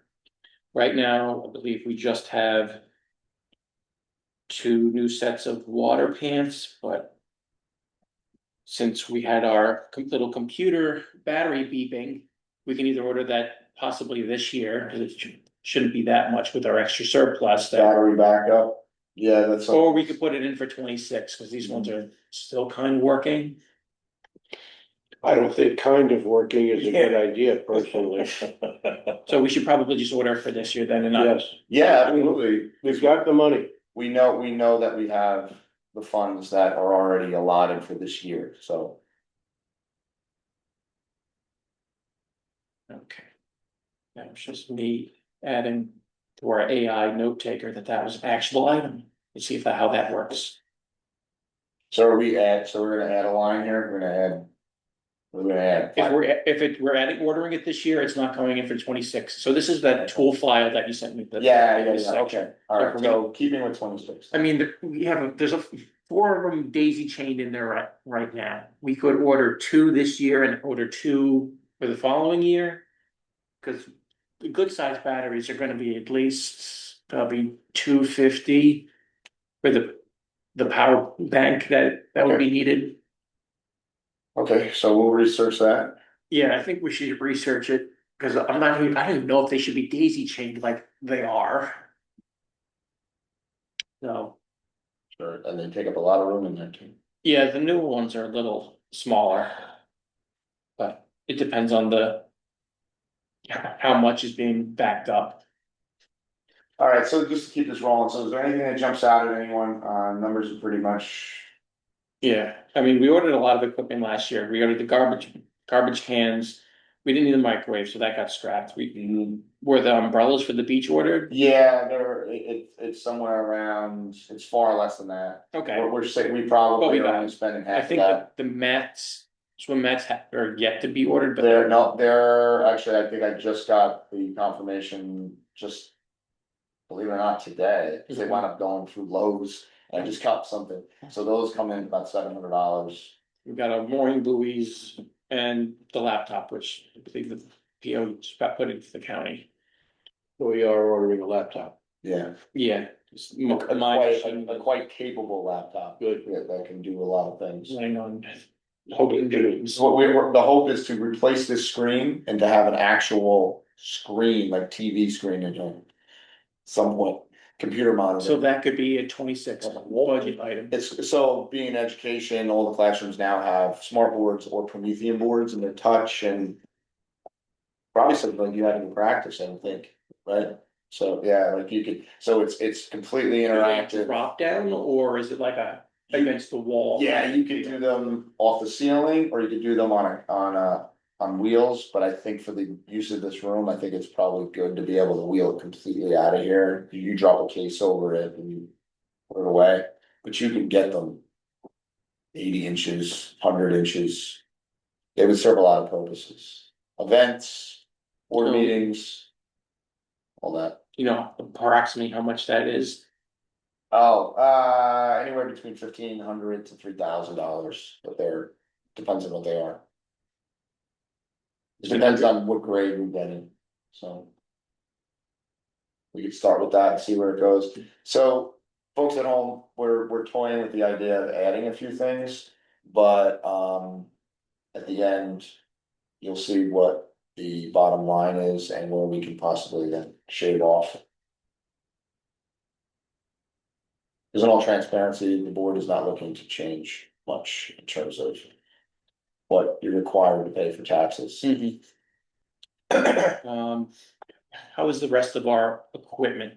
Right now, I believe we just have 2 new sets of water pants, but since we had our little computer battery beeping, we can either order that possibly this year, because it shouldn't be that much with our extra surplus that. Battery backup, yeah, that's. Or we could put it in for 26, because these ones are still kind of working. I don't think kind of working is a good idea personally. So we should probably just order for this year then and not. Yes, Yeah, absolutely. we've got the money. We know that we have the funds that are already allotted for this year, so. Okay. That was just me adding to our AI note taker that was an actual item. Let's see how that works. So we're gonna add a line here, we're gonna add. We're gonna add. We're adding, ordering it this year, it's not going in for 26. So this is that tool file that you sent me. Yeah, this section. okay, alright, so keeping with 26. I mean, there's 4 of them daisy chained in there right now. We could order 2 this year and order 2 for the following year. Cause the good sized batteries are gonna be at least probably 250 for the power bank that would be needed. Okay, so we'll research that. Yeah, I think we should research it, cause I don't even know if they should be daisy chained like they are. So, Sure, and they take up a lot of room in there too. yeah, the new ones are a little smaller. But it depends on how much is being backed up. Alright, so just to keep this rolling, so is there anything that jumps out at anyone, numbers are pretty much. Yeah, I mean, we ordered a lot of equipment last year. We ordered the garbage cans. We didn't need the microwave, so that got scrapped. Were the umbrellas for the beach ordered? Yeah, it's somewhere around, it's far less than that. Okay, We're saying we But probably we are got- only spending I half think that. the mats, swim mats are yet to be ordered, but They're actually, I think I just got the confirmation, just. Believe it or not, today, 'cause they wound up going through Lowe's, and I just got something, so those come in about $700. we got our mooring buoys and the laptop, which I believe the PO just got put into the county. We are ordering a laptop. Yeah, Yeah, a quite capable laptop. Good. That can do a lot of things. Laying on. So the hope is to replace this screen and to have an actual screen, like TV screen in here. Some point, computer monitor. So that could be a 26 budget item. It's, so being in education, all the classrooms now have smart boards or Promethean boards and they're touch and. Probably something like you had in practice, I don't think, right? So, yeah, like you could, so it's completely interactive. Drop down, or is it like against the wall? Yeah, you could do them off the ceiling, or you could do them on wheels, but I think for the use of this room, I think it's probably good to be able to wheel it completely out of here. You drop a case over it and you put it away, but you can get them 80 inches, 100 inches. They would serve a lot of purposes, events, board meetings, all that. You know, approximately how much that is. Oh, anywhere between $1,500 to $3,000, but depends on what they are. It depends on what grade we get in, so. We could start with that and see where it goes. So, folks at home, we're toying with the idea of adding a few things, but, at the end, you'll see what the bottom line is and where we can possibly then shave off. Because in all transparency, the board is not looking to change much in terms of what you're required to pay for taxes. How is the rest of our equipment?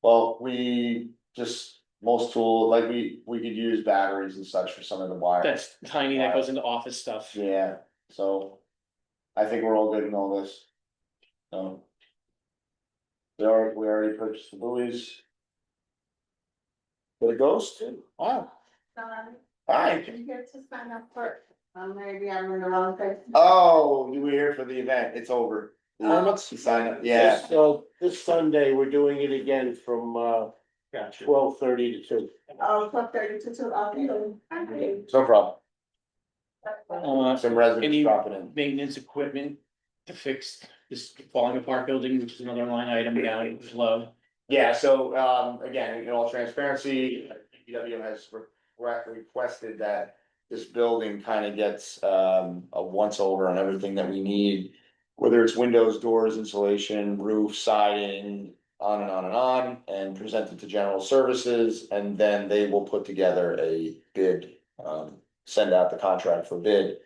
Well, we just, most tool, like we could use batteries and such for some of the wire. That's tiny, that goes into office stuff. Yeah, so I think we're all good in all this. We already purchased the buoys. For the Ghost? Wow. Hi. Did you get to sign up for, maybe I'm in the wrong place. Oh, you were here for the event, it's over. You sign up, yeah. So this Sunday, we're doing it again from 12:30 to 2. Oh, 12:32, okay. No problem. Some Any residents dropping in. maintenance equipment to fix this falling apart building, which is another line item down below. Yeah, so, again, in all transparency, DPW has requested that this building kind of gets, a once over on everything that we need. Whether it's windows, doors, insulation, roof, siding, on and on and on, and presented to general services, and then they will put together a bid, send out the contract for bid,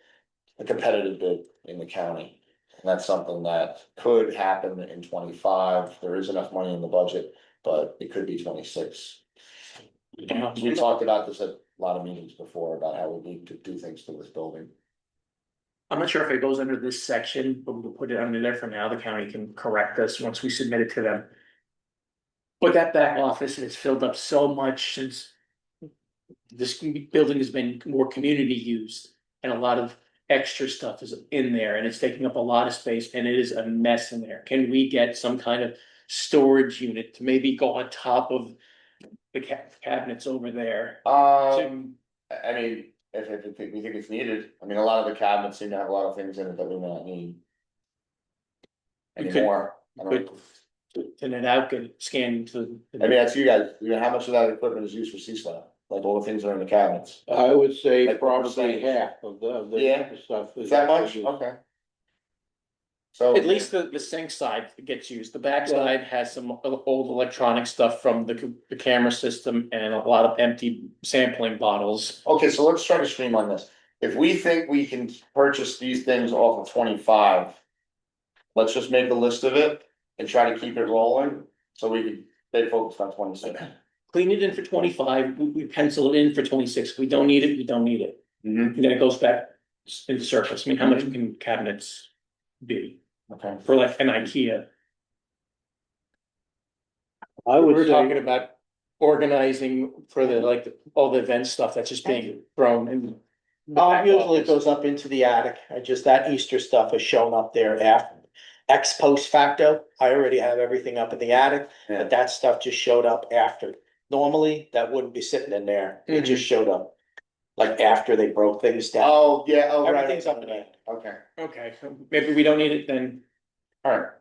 a competitive bid in the county. And that's something that could happen in 25. There is enough money in the budget, but it could be 26. We talked about this at a lot of meetings before about how we need to do things to this building. I'm not sure if it goes under this section, but we'll put it under there for now. The county can correct us once we submit it to them. But that back office has filled up so much since this building has been more community used, and a lot of extra stuff is in there, and it's taking up a lot of space, and it is a mess in there. Can we get some kind of storage unit to maybe go on top of the cabinets over there? I mean, if we think it's needed, I mean, a lot of the cabinets seem to have a lot of things in it that we may not need. We could- Anymore. I don't know. And then out could scan into. I mean, that's you guys, you know, how much of that equipment is used for C-SLAB? Like all the things that are in the cabinets? I would say Like probably percentage. half of the Yeah. stuff. Is that much? Okay. So. At least the sink side gets used. The back side has some old electronic stuff from the camera system and a lot of empty sampling bottles. Okay, so let's try to streamline this. If we think we can purchase these things off of 25. Let's just make a list of it and try to keep it rolling, so we can stay focused on 26. Clean it in for 25, we pencil it in for 26. If we don't need it, we don't need it. And then it goes back into surface. I mean, how much can cabinets be Okay. for like an IKEA? I would We're say, talking about organizing for all the event stuff that's just being thrown in. Usually it goes up into the attic. That Easter stuff is shown up there after. Ex post facto, I already have everything up in the attic, Yeah. but that stuff just showed up after. Normally, that wouldn't be sitting in there. It just showed up. Like after they broke things down. Oh, yeah, oh, right. Everything's up in there. Okay, Okay, so maybe we don't need it then. alright.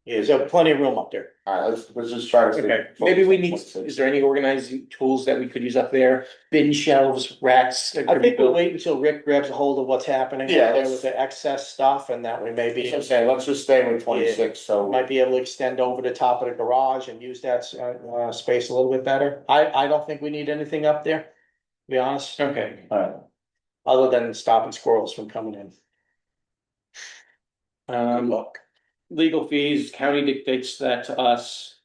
Yeah, there's plenty of room up there. Alright, let's just try to. stay Okay, maybe we need, focused on 0.6. is there any organizing tools that we could use up there? Bin shelves, racks? that I could be think we'll built? wait until Rick grabs a hold of what's happening Yeah, up there let's- with the excess stuff, and that we That's what I'm maybe saying, let's just stay with 26, so. might be able to extend over the top of the garage and use that space a little bit better. I don't think we need anything up there, to be honest, Okay, Alright, other than stopping squirrels from coming in. look, legal fees, county dictates that to us.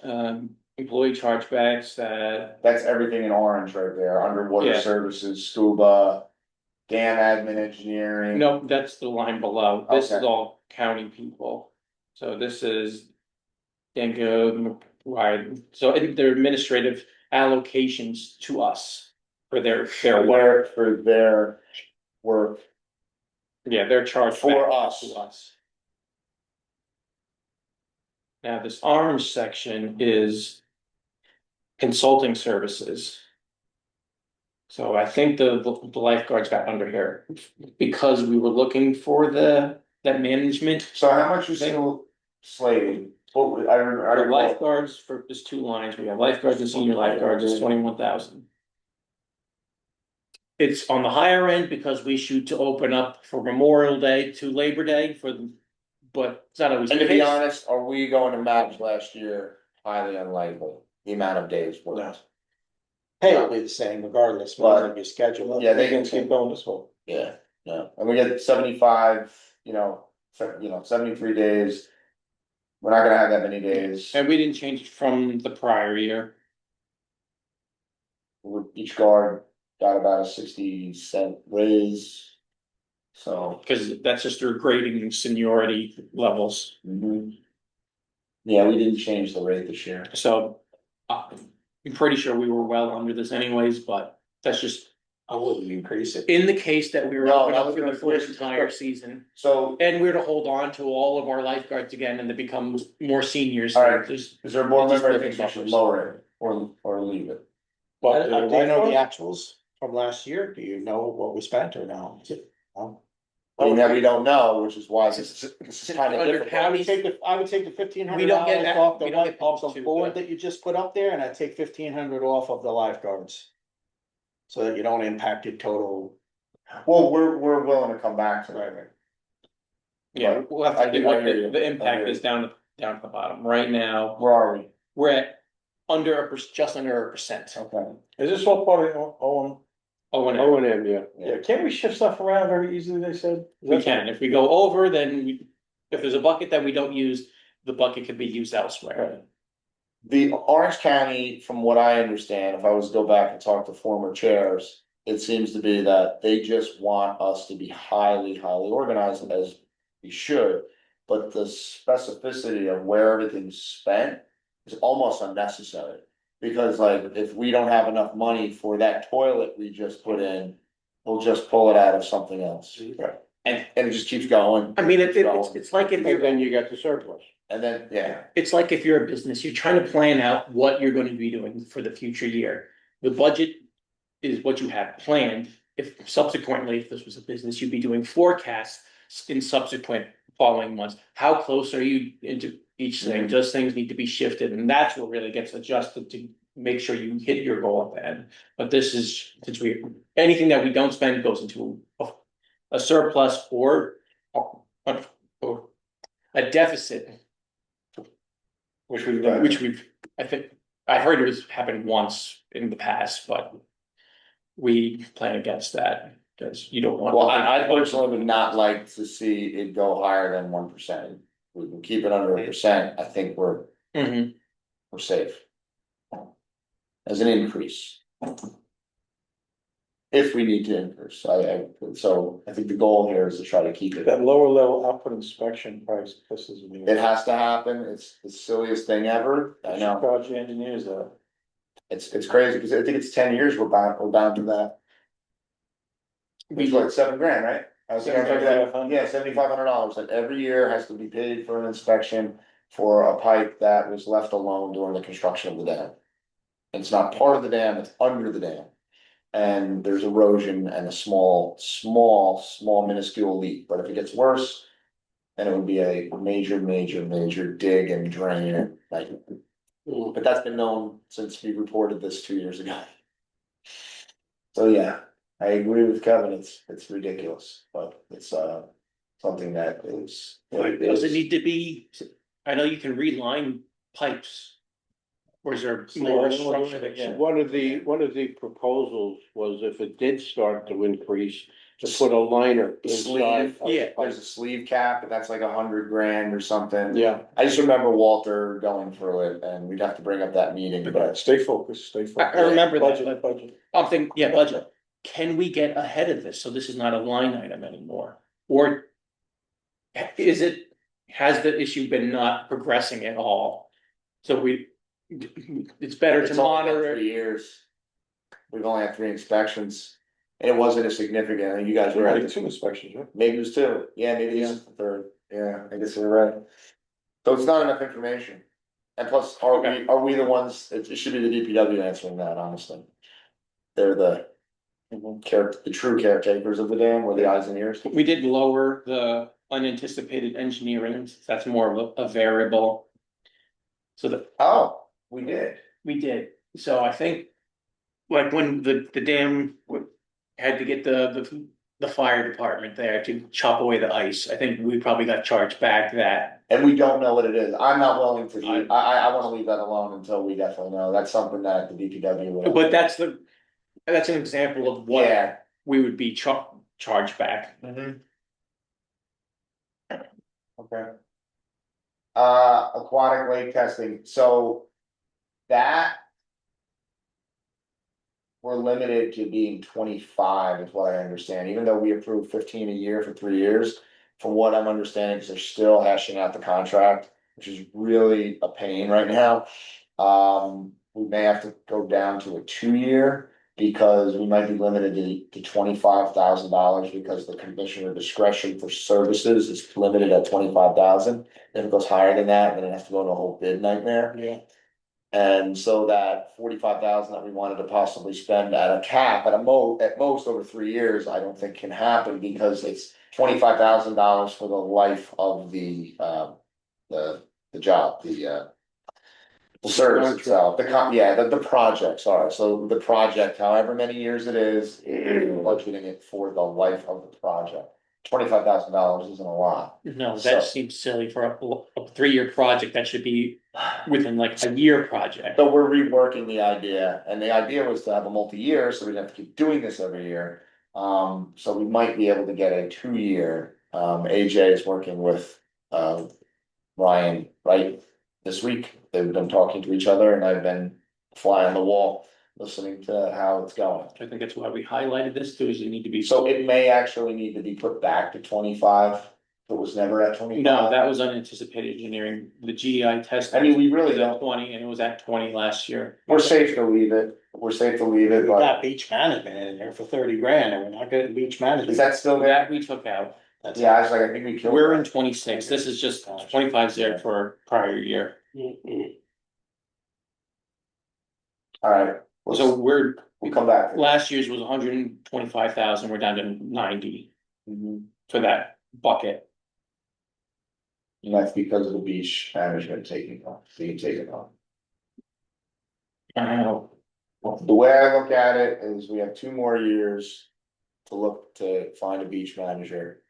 Employee chargebacks that, that's everything in orange right there, underwater Yeah. services, scuba, dam admin engineering. no, that's the line below, this is Okay. all county people. So this is. Danko, right, so their administrative allocations to us for their work, For their work yeah, their charge for back us. to us. Now, this orange section is consulting services. So I think the lifeguards got under here because we were looking for that management. So how much is still slated? What, I don't, I The don't. lifeguards for, there's two lines, we have lifeguards and senior lifeguards, it's 21,000. It's on the higher end because we shoot to open up for Memorial Day to Labor Day but it's not always And the to be case. honest, are we going to match last year? Highly unlikely, the amount of days worked. Pay will be the same regardless, But- whether you schedule it. Yeah, they can keep going this way. Yeah, no, and we get 75, 73 days. We're not gonna have that many days. And we didn't change it from the prior year. Each guard got about a 60 cent raise. So. Because that's just their grading and seniority levels, Mhm. Yeah, we didn't change the rate this year. so. I'm pretty sure we were well under this anyways, but that's just I wouldn't increase it. in the case that we were No, open that up was for the gonna full finish- entire season. So, And we're to hold on to all of our lifeguards again and to become more seniors. All right. There's- is there a board It just member that doesn't thinks we should buffer. lower it or leave it? But do you know the actuals from last year? Do you know what we spent or no? No? I mean, that we don't know, which is why this is kind of Under difficult. I would take the $1,500 We don't get that- off the we don't one, get off the to, board but- that you just put up there, and I'd take 1,500 off of the lifeguards. So that you don't impact your total. Well, we're willing to come back to that. Yeah, we'll have I to do- do what I hear you. the I impact hear is down to the bottom. Right now, Where are we? we're at just under 1%. Okay. Is this all part of O Oh, and and M, yeah? Yeah. Yeah, can't we shift stuff around very easily, they said? we can, if we go over, then if there's a bucket that we don't use, the bucket could be used elsewhere. The Orange County, from what I understand, if I was to go back and talk to former chairs, it seems to be that they just want us to be highly organized as we should. But the specificity of where everything's spent is almost unnecessary. Because like, if we don't have enough money for that toilet we just put in, we'll just pull it out of something else. And it just keeps going. I mean, keeps going. it's like if And you're, then you got the surplus. And then, yeah, it's like if you're a business, you're trying to plan out what you're going to be doing for the future year. The budget is what you have planned. If subsequently, if this was a business, you'd be doing forecasts in subsequent following months. How close are you into each thing? Does things need to be shifted? And that's what really gets adjusted to make sure you hit your goal at the end. But this is, since anything that we don't spend goes into a surplus or a deficit. Which we've, I think, I heard it was happened once in the past, but we plan against that, because you don't want. well, I personally would not like to see it go higher than 1%. We can keep it under 1%, I think we're Mhm. safe. As an increase. If we need to increase, so I think the goal here is to try to keep it. That lower level output inspection price pisses me. It has to happen, it's the silliest thing ever, I know, Charge the engineers that. it's crazy, because I think it's 10 years, we're bound to that. It's like $7,000, right? I was thinking that, $7,500. yeah, $7,500, like every year has to be paid for an inspection for a pipe that was left alone during the construction of the dam. It's not part of the dam, it's under the dam. And there's erosion and a small minuscule leak, but if it gets worse, And it would be a major dig and drain, like, but that's been known since we reported this 2 years ago. So, yeah, I agree with Kevin, it's ridiculous, but it's, something that is. Does it need to be, I know you can reline pipes. Or is there more structure that can? One of the proposals was if it did start to increase, to put a liner The inside. sleeve, of the yeah, pipe. there's a sleeve cap, but that's like $100,000 or something. Yeah, I just remember Walter going through it, and we'd have to bring up that meeting, but stay focused, stay I focused. remember that, Budget, but budget. I'm thinking, yeah, budget. Can we get ahead of this? So this is not a line item anymore? Or is it, has the issue been not progressing at all? So it's better to it's only been monitor 3 it. years. We've only had 3 inspections, and it wasn't a significant, I think you guys were at Right, the 2 inspections, right? maybe it was 2, yeah, maybe this is the 3rd, yeah, I guess you're right. So it's not enough information. And plus, Okay. are we the ones, it should be the DPW answering that, honestly. They're the the true caretakers of the dam, or the eyes and ears. We did lower the unanticipated engineering, that's more of a variable. So that Oh, we did. we did, so I think. Like when the dam had to get the fire department there to chop away the ice, I think we probably got charged back that. And we don't know what it is. I'm not willing to, I wanna leave that alone until we definitely know. That's something that the DPW will. But that's an example of what Yeah. we would be charged back. Okay. Aquatic lake testing, so that. We're limited to being 25 is what I understand, even though we approved 15 a year for 3 years. From what I'm understanding, because they're still hashing out the contract, which is really a pain right now. We may have to go down to a 2 year. Because we might be limited to $25,000 because the commissioner discretion for services is limited at 25,000. If it goes higher than that, then it has to go into a whole bid nightmare. Yeah. And so that 45,000 that we wanted to possibly spend at a cap, at most over 3 years, I don't think can happen because it's $25,000 for the life of the job, the service itself, the project, sorry, so the project, however many years it is, budgeting it for the life of the project. $25,000 isn't a lot. No, So- that seems silly for a 3-year project, that should be within like a year project. So we're reworking the idea, and the idea was to have a multi-year, so we'd have to keep doing this every year. So we might be able to get a 2 year, AJ is working with, Ryan, right? This week, they've been talking to each other, and I've been fly on the wall, listening to how it's going. I think that's why we highlighted this, too, is you need to be. So it may actually need to be put back to 25, if it was never at 25. No, that was unanticipated engineering, the GEI test. I mean, we really was at don't, 20 and it was at 20 last year. we're safe to leave it, We but got beach management in there for 30 grand and we're not getting beach is management. that still there? That we took out. That's- Yeah, I was like, I think we killed. We're that. in 26, this is just 25 there for prior year. Alright, So we'll come back. to that. last year's was 125,000, we're down to 90 Mhm. for that bucket. And that's because of the beach management being taken on. I don't know, The way I look at it is we have 2 more years to look to find a beach manager.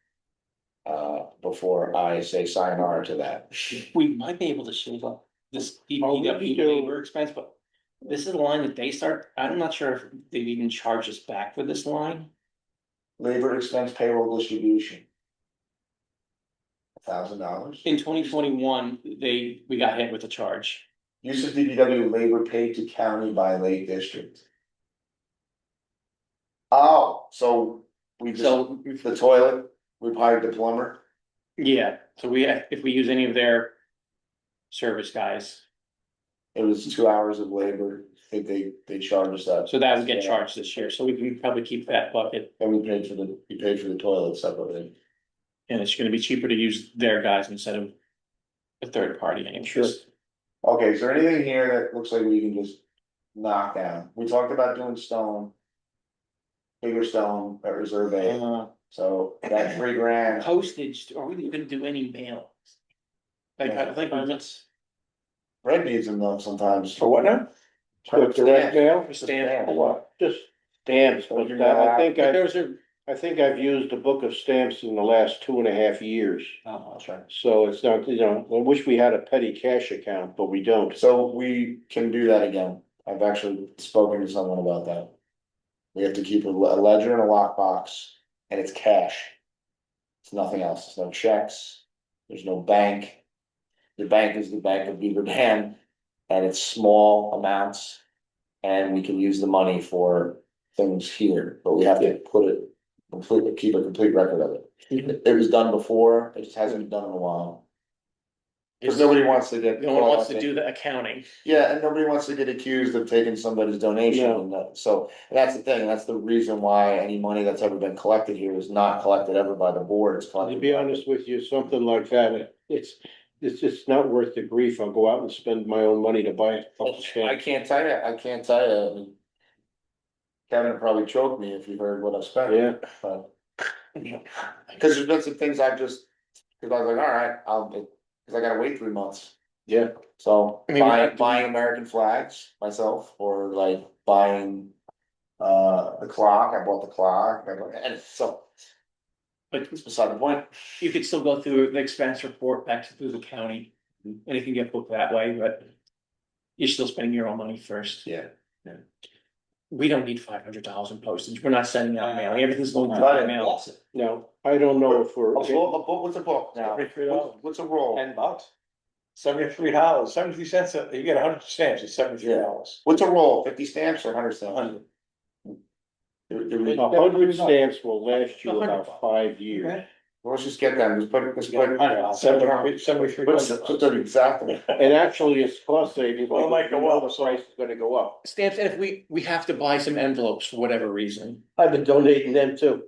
Before I say sayonara to that. we might be able to shave up this Oh, we DPW do. labor expense, but this is the line that they start, I'm not sure if they've even charged us back for this line. Labor expense payroll distribution. $1,000. In 2021, we got hit with a charge. Use of DPW labor paid to county by Lake District. Oh, so we just, So, the toilet, we hired the plumber. yeah, so if we use any of their service guys, It was 2 hours of labor, they charged us that. so that would get charged this year, so we can probably keep that bucket. And we paid for the toilet separately. And it's gonna be cheaper to use their guys instead of a third party anyways. Sure. Okay, is there anything here that looks like we can just knock down? We talked about doing stone. Bigger stone at Reserve A, So that $3,000. Postage, are we gonna do any mail? Like, I think I miss. Red needs them though sometimes. For what now? For Direct mail? For stamp. For what? Just stamps, but I think I've used a book of stamps in the last 2.5 years. Oh, that's right. So it's not, I wish we had a petty cash account, but we don't. So we can do that again. I've actually spoken to someone about that. We have to keep a ledger and a lockbox, and it's cash. It's nothing else. There's no checks. There's no bank. The bank is the Bank of Beaver Dam, and it's small amounts. And we can use the money for things here, but we have to put it completely, keep a complete record of it. It was done before, it just hasn't been done in a while. Cause nobody wants to get. No one wants to caught up do in- the accounting. Yeah, and nobody wants to get accused of taking somebody's donation, No. and so that's the thing, that's the reason why any money that's ever been collected here is not collected ever by the board, it's To collected. be by- honest with you, something like that, it's just not worth the grief. I'll go out and spend my own money to buy a couple I stamps. can't tell you, I mean. Kevin would probably choke me if you heard what I've spent. Yeah. But. Cause there's been some things I've just, cause I was like, alright, cause I gotta wait 3 months. Yeah, So I mean, we have to- buying American flags myself, or like buying. The clock, I bought the clock, and so, But it's beside the point. you could still go through the expense report back through the county, and it can get booked that way, but. You're still spending your own money first. Yeah. We don't need $500 in postage, we're not sending out mailing, everything's going Got through it. mail. now, I don't know if we're. A book, what's a book now? $73. What's a roll? $10. $73, 73 cents, you get 100 stamps, it's $73. What's a roll? 50 stamps or 100 stamps? Do we- 100 stamps will last you $100. about 5 years. Let's just get them, let's put, $73. put them exactly. And actually, it's cost saving, Well, it might because go you know up, the price is gonna go up. Stamps, and if we have to buy some envelopes for whatever reason, I've been donating them too.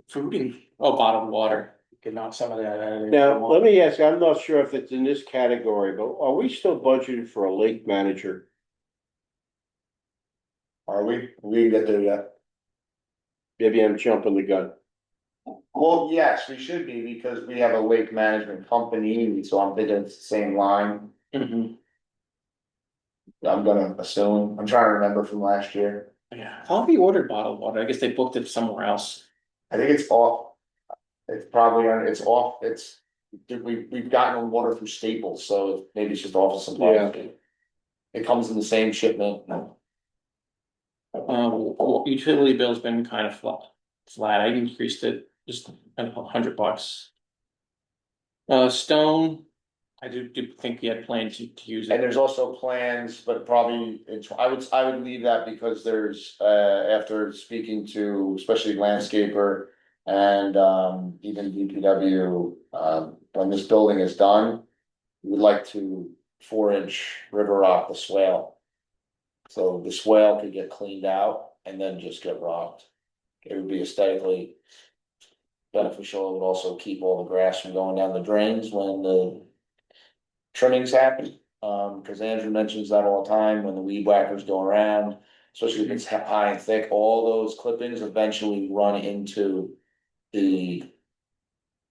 food and, bottled water. Get on some of that. Now, let me ask, I'm not sure if it's in this category, but are we still budgeted for a lake manager? Are we? We didn't get there yet. Maybe I'm jumping the gun. Well, yes, we should be, because we have a lake management company, so I'm thinking it's the same line. Mm-hmm. I'm gonna assume, I'm trying to remember from last year. Yeah, how have we ordered bottled water? I guess they booked it somewhere else. I think it's off. It's probably, it's off, we've gotten water through Staples, so maybe it's just office supply. It comes in the same shipment. Utility bill's been kind of flat, I increased it just $100. Stone, I do think he had planned to use And it. there's also plans, but probably, I would leave that, because there's, after speaking to especially landscaper. And even DPW, when this building is done, we would like to 4-inch river rock the swale. So the swale could get cleaned out and then just get rocked. It would be aesthetically beneficial. It would also keep all the grass from going down the drains when the trimmings happen. Cause Andrew mentions that all the time, when the weed whackers go around, especially if it's high and thick, all those clippings eventually run into the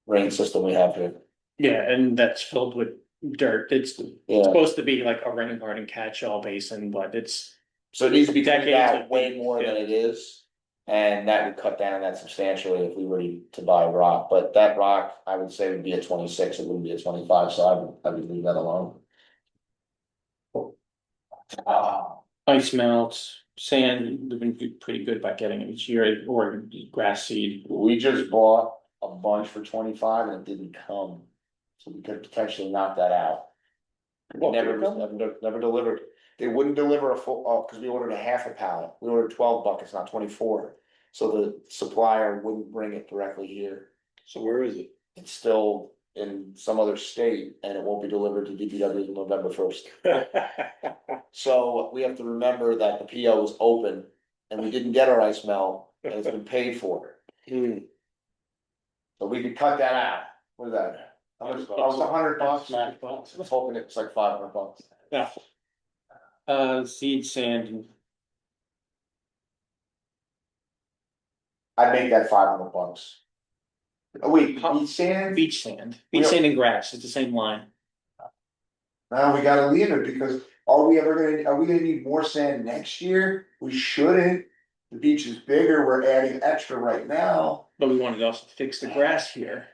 rain system we have here. Yeah, and that's filled with dirt, it's Yeah, supposed to be like a rain garden catch-all basin, but it's. so it needs to be cleaned Decades out of way being- more than it is. And that would cut down that substantially if we were to buy rock, but that rock, I would say, would be a 26, it wouldn't be a 25, so I would leave that alone. Ice melts, sand, we've been pretty good about getting it each year, or grass seed. We just bought a bunch for 25 and it didn't come, so we could potentially knock that out. It What, never, didn't never delivered, they wouldn't deliver a full, cause we ordered a half a pallet, we ordered 12 buckets, not 24. So the supplier wouldn't bring it directly here, So where is it? it's still in some other state and it won't be delivered to DPW until November 1st. So we have to remember that the PO is open and we didn't get our ice melt and it's been paid for. So we could cut that out, what is that? I was $100, I was hoping it was like $500. Yeah. Seed, sand, and I'd make that $500. Oh, wait, beach sand? Beach sand and grass, it's the same line. Now we gotta leave it because are we gonna need more sand next year? We shouldn't. The beach is bigger, we're adding extra right now. But we wanted to also fix the grass here.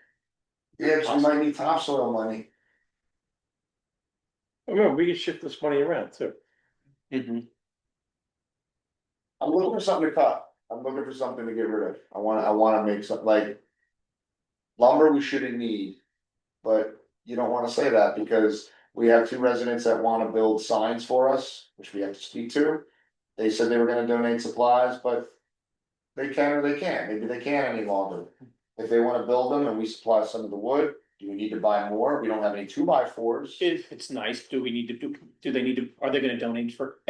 Yeah, so we might need topsoil money. Remember, we can shift this money around too. Mhm. I'm looking for something to cut. I'm looking for something to get rid of. I wanna make something like. Lumber we shouldn't need, but you don't wanna say that because we have 2 residents that wanna build signs for us, which we have to speak to. They said they were gonna donate supplies, but they can or they can't, maybe they can't any longer. If they wanna build them and we supply some of the wood, do we need to buy more? We don't have any 2x4s. If it's nice, do we need to do they need to, are they gonna donate for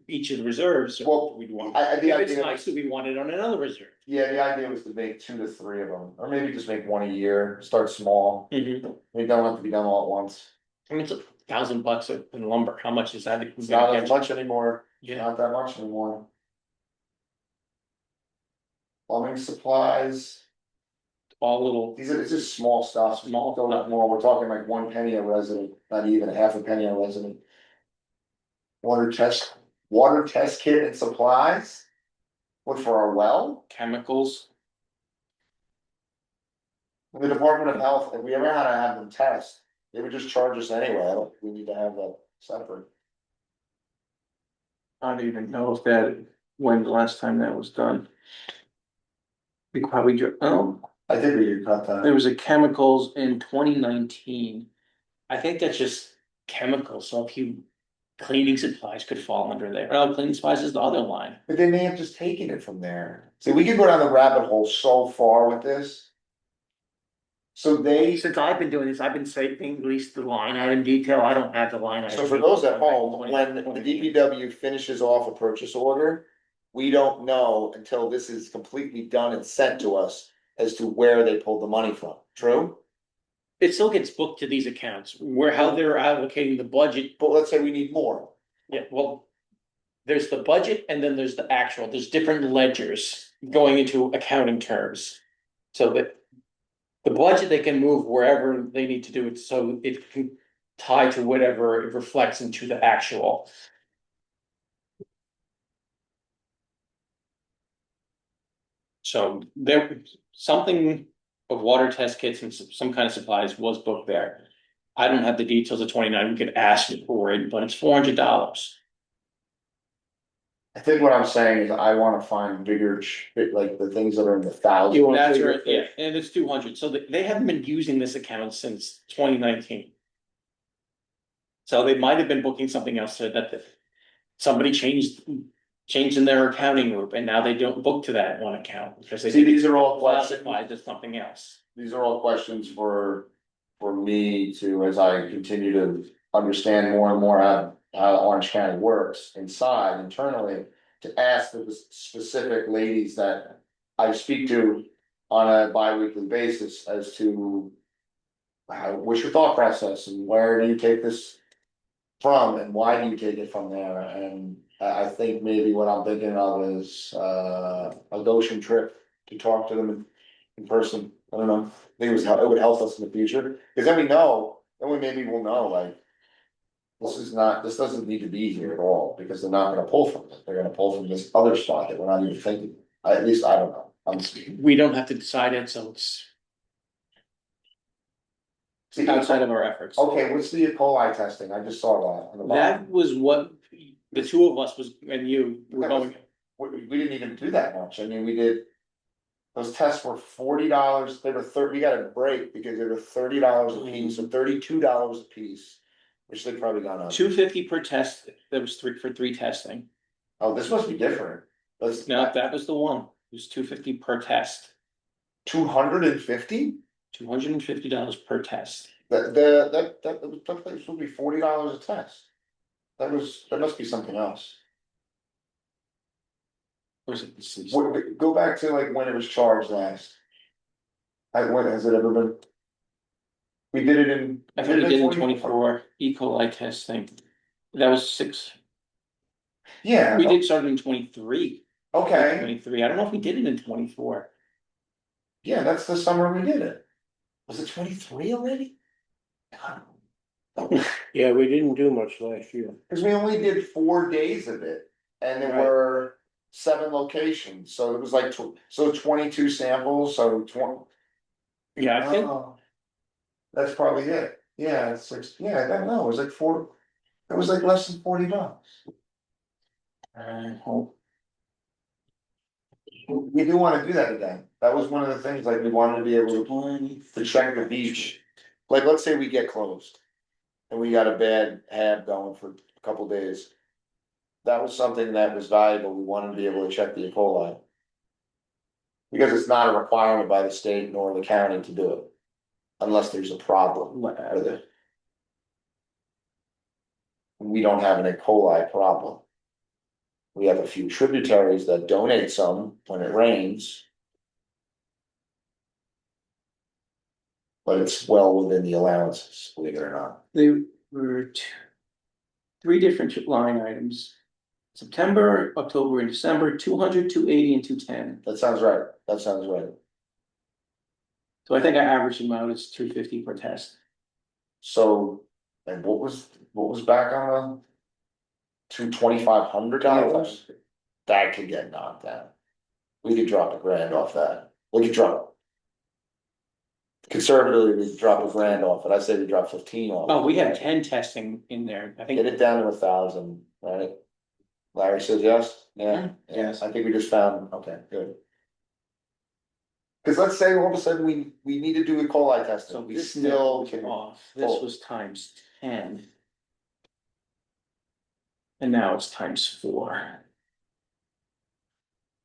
each of the reserves? Or Well, do we want? the If it's idea nice, was, do we want it on another reserve? yeah, the idea was to make 2 to 3 of them, or maybe just make one a year, start small. Mhm. They don't have to be done all at once. I mean, it's $1,000 in lumber, how much is that? It's not as much anymore, Yeah, not that much anymore. Plumbing supplies, all little, it's just small stuff, Small go stuff. more, we're talking like 1 penny a resident, not even a half a penny a resident. Water test kit and supplies? What, for our well? chemicals. The Department of Health, if we ever had to have them test, they would just charge us anyway, I don't, we need to have that separate. I don't even know if that, when the last time that was done. We probably, I think we could cut there that. was a chemicals in 2019. I think that's just chemicals, so if you, cleaning supplies could fall under there. Oh, cleaning supplies is the other line. But they may have just taken it from there. See, we could go down the rabbit hole so far with this. So they, Since I've been doing this, I've been saving at least the line item detail, I don't have the line item. so for those at home, detail. when the DPW finishes off a purchase order. We don't know until this is completely done and sent to us as to where they pulled the money from, true? It still gets booked to these accounts, where how they're allocating the budget, But let's say we need more. yeah, well. There's the budget and then there's the actual, there's different ledgers going into accounting terms. So that the budget, they can move wherever they need to do it, so it can tie to whatever it reflects into the actual. So there, something of water test kits and some kind of supplies was booked there. I don't have the details of 29, we could ask for it, but it's $400. I think what I'm saying is I wanna find bigger, like the things that are in the thousands. You want That's bigger right, yeah, fish. and it's 200, so they haven't been using this account since 2019. So they might have been booking something else so that somebody changed in their accounting group, and now they don't book to that one account, because they. See, these are all questions, classified as something else. these are all questions for me to, as I continue to understand more and more how Orange County works inside internally. To ask the specific ladies that I speak to on a bi-weekly basis as to. What's your thought process and where do you take this from and why do you take it from there? And I think maybe what I'm thinking of is a Goshen trip to talk to them in person. I don't know, I think it would help us in the future, because then we know, then we maybe will know like. This doesn't need to be here at all, because they're not gonna pull from it, they're gonna pull from this other spot that we're not even thinking, at least I don't know. We don't have to decide it, so it's See, outside of our efforts. okay, what's the E. coli testing? I just saw that on the bottom. That was what the two of us was, and you were going, We didn't even do that much, I mean, we did. Those tests were $40, they were we got a break because they were $30 a piece, or $32 a piece. Which they probably got up. $250 per test, that was for three testing. Oh, this must be different. That's No, that was the one, it was $250 per test, 250? $250 per test. That should be $40 a test. That must be something else. Was it? This is- Go back to like when it was charged last. When has it ever been? We did it in. I think we did in 24, E. coli testing, that was 6, Yeah, we did start in 23. okay, 23, I don't know if we did it in 24. Yeah, that's the summer we did it. Was it 23 already? Yeah, we didn't do much last year. Cause we only did 4 days of it, and there Right. were 7 locations, so it was like, so 22 samples, so 20. Yeah, I think, Oh, that's probably it, yeah, it's like, yeah, I don't know, it was like it was like less than $40. We do wanna do that again, that was one of the things, like, we wanted to be able to check the beach. Like, let's say we get closed, and we got a bad hab going for a couple days. That was something that was valuable, we wanted to be able to check the E. coli. Because it's not a requirement by the state nor the county to do it. Unless there's a problem with it. We don't have an E. coli problem. We have a few tributaries that donate some when it rains. But it's well within the allowances, believe it or not. there were three different line items. September, October, and December, 200, 280, and 210. That sounds right, that sounds right. So I think I averaged them out as 350 per test. So, and what was back on the $2,500? That could get knocked down. We could drop $1,000 off that, we could drop. Conservatively, we could drop $1,000 off it, I say we drop 15 off. Oh, we have 10 testing in there, I Get think. it down to 1,000, right? Larry says yes, yeah, Yes. I think we just found, okay, good. Cause let's say all of a sudden we need to do E. coli So testing, we this still was can. off, this was times 10. And now it's times 4.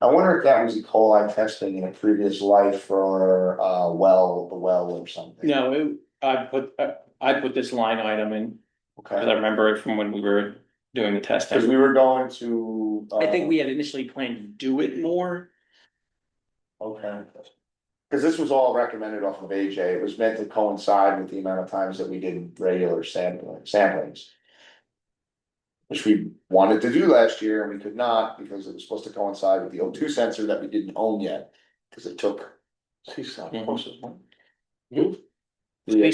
I wonder if that was E. coli testing in a previous life for the well or something. No, I put this line item in, because I Okay, remember it from when we were doing the cause testing. we were going to. I think we had initially planned to do it more. Okay. Cause this was all recommended off of AJ, it was meant to coincide with the amount of times that we did regular samplings. Which we wanted to do last year and we could not because it was supposed to coincide with the O2 sensor that we didn't own yet, cause it took. Space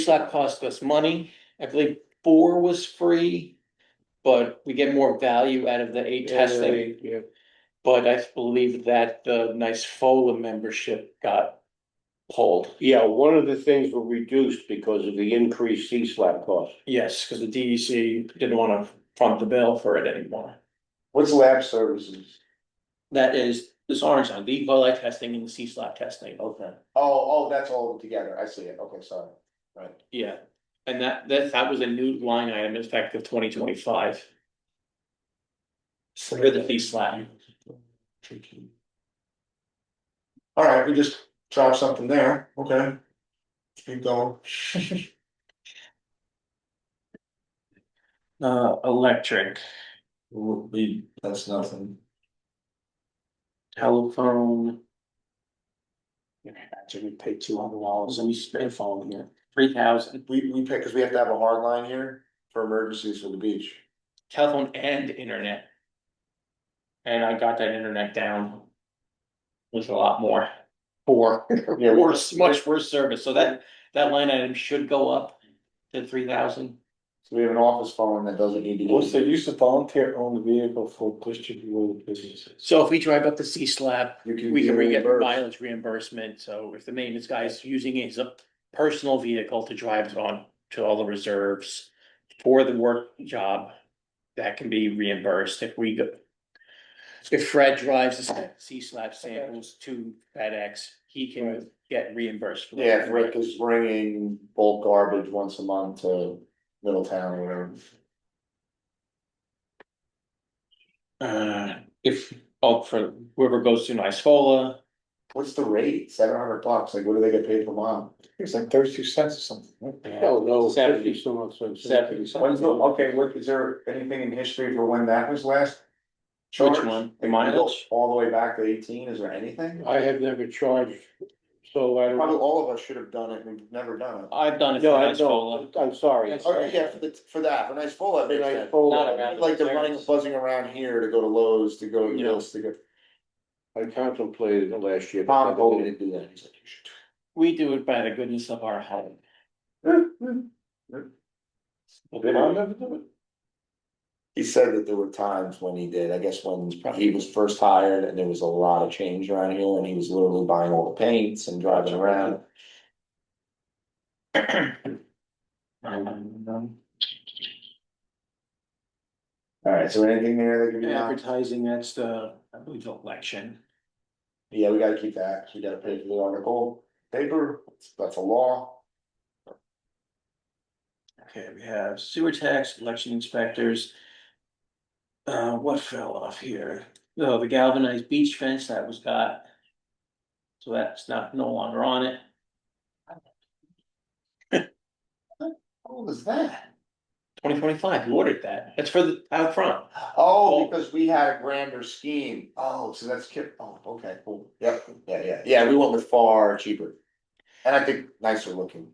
Lab cost us money, I believe 4 was free. But we get more value out of the 8 testing, Yeah, but I believe that the nice FOLA membership got pulled. yeah, one of the things were reduced because of the increased C-SLAP cost. Yes, because the DEC didn't wanna front the bill for it anymore. What's lab services? That is this orange on the E. coli testing and the C-SLAP testing. Okay. Oh, that's all together, I see it, okay, sorry, right. Yeah, and that was a new line item effective 2025. For the C-SLAP. Alright, we just dropped something there, okay. Keep going. Electric, That's nothing. telephone. Actually, we paid $200 and we spent phone here, 3,000, We pick, cause we have to have a hard line here for emergencies for the beach. telephone and internet. And I got that internet down. Was a lot more. For Yeah, worse, much worse service, so that line item should go up to 3,000. So we have an office phone that doesn't need to. What's the use of volunteer owned vehicle for distributed businesses? So if we drive up the C-SLAP, You can we can be get reimbursed. mileage reimbursement, so if the maintenance guy is using it as a personal vehicle to drive on to all the reserves. For the work job, that can be reimbursed if we go. If Fred drives the C-SLAP samples to FedEx, he can get reimbursed for that. Yeah, if Rick is bringing bulk garbage once a month to Middletown or whatever. If, for whoever goes to Nicefola, What's the rate? $700, like what do they get paid per mile? It's like 32 cents or something. Oh, no, 70. 50 some odd cents. 70. When's the, okay, what, is there anything in history for when that was last? Which charged? one? The Like, we go mileage? all the way back to 18, is there anything? I have never charged, so I don't. Probably all of us should have done it, we've never done it. I've done it No, for I Nicefola. don't, I'm sorry. Oh, yeah, for that, for nice full, that makes sense. Full- Not around- Like they're running, buzzing around here to go to Lowe's, to go to Yeah. this, to go. I contemplated it last year. Tom told me to do that, he's like, you should. We do it by the goodness of our heart. Did I never do it? He said that there were times when he did, I guess when he was first hired and there was a lot of change around here and he was literally buying all the paints and driving around. Alright, so anything there that can be done? Advertising, that's the, I believe, the election. Yeah, we gotta keep that, we gotta pay for the article, paper, that's a law. Okay, we have sewer tax, election inspectors. What fell off here? Oh, the galvanized beach fence that was got. So that's not, no longer on it. What was that? 2025, we ordered that. That's for the out front. Oh, because we had a grander scheme, oh, so that's Kip, oh, okay, cool, yep, yeah, we went with far cheaper. And I think nicer looking.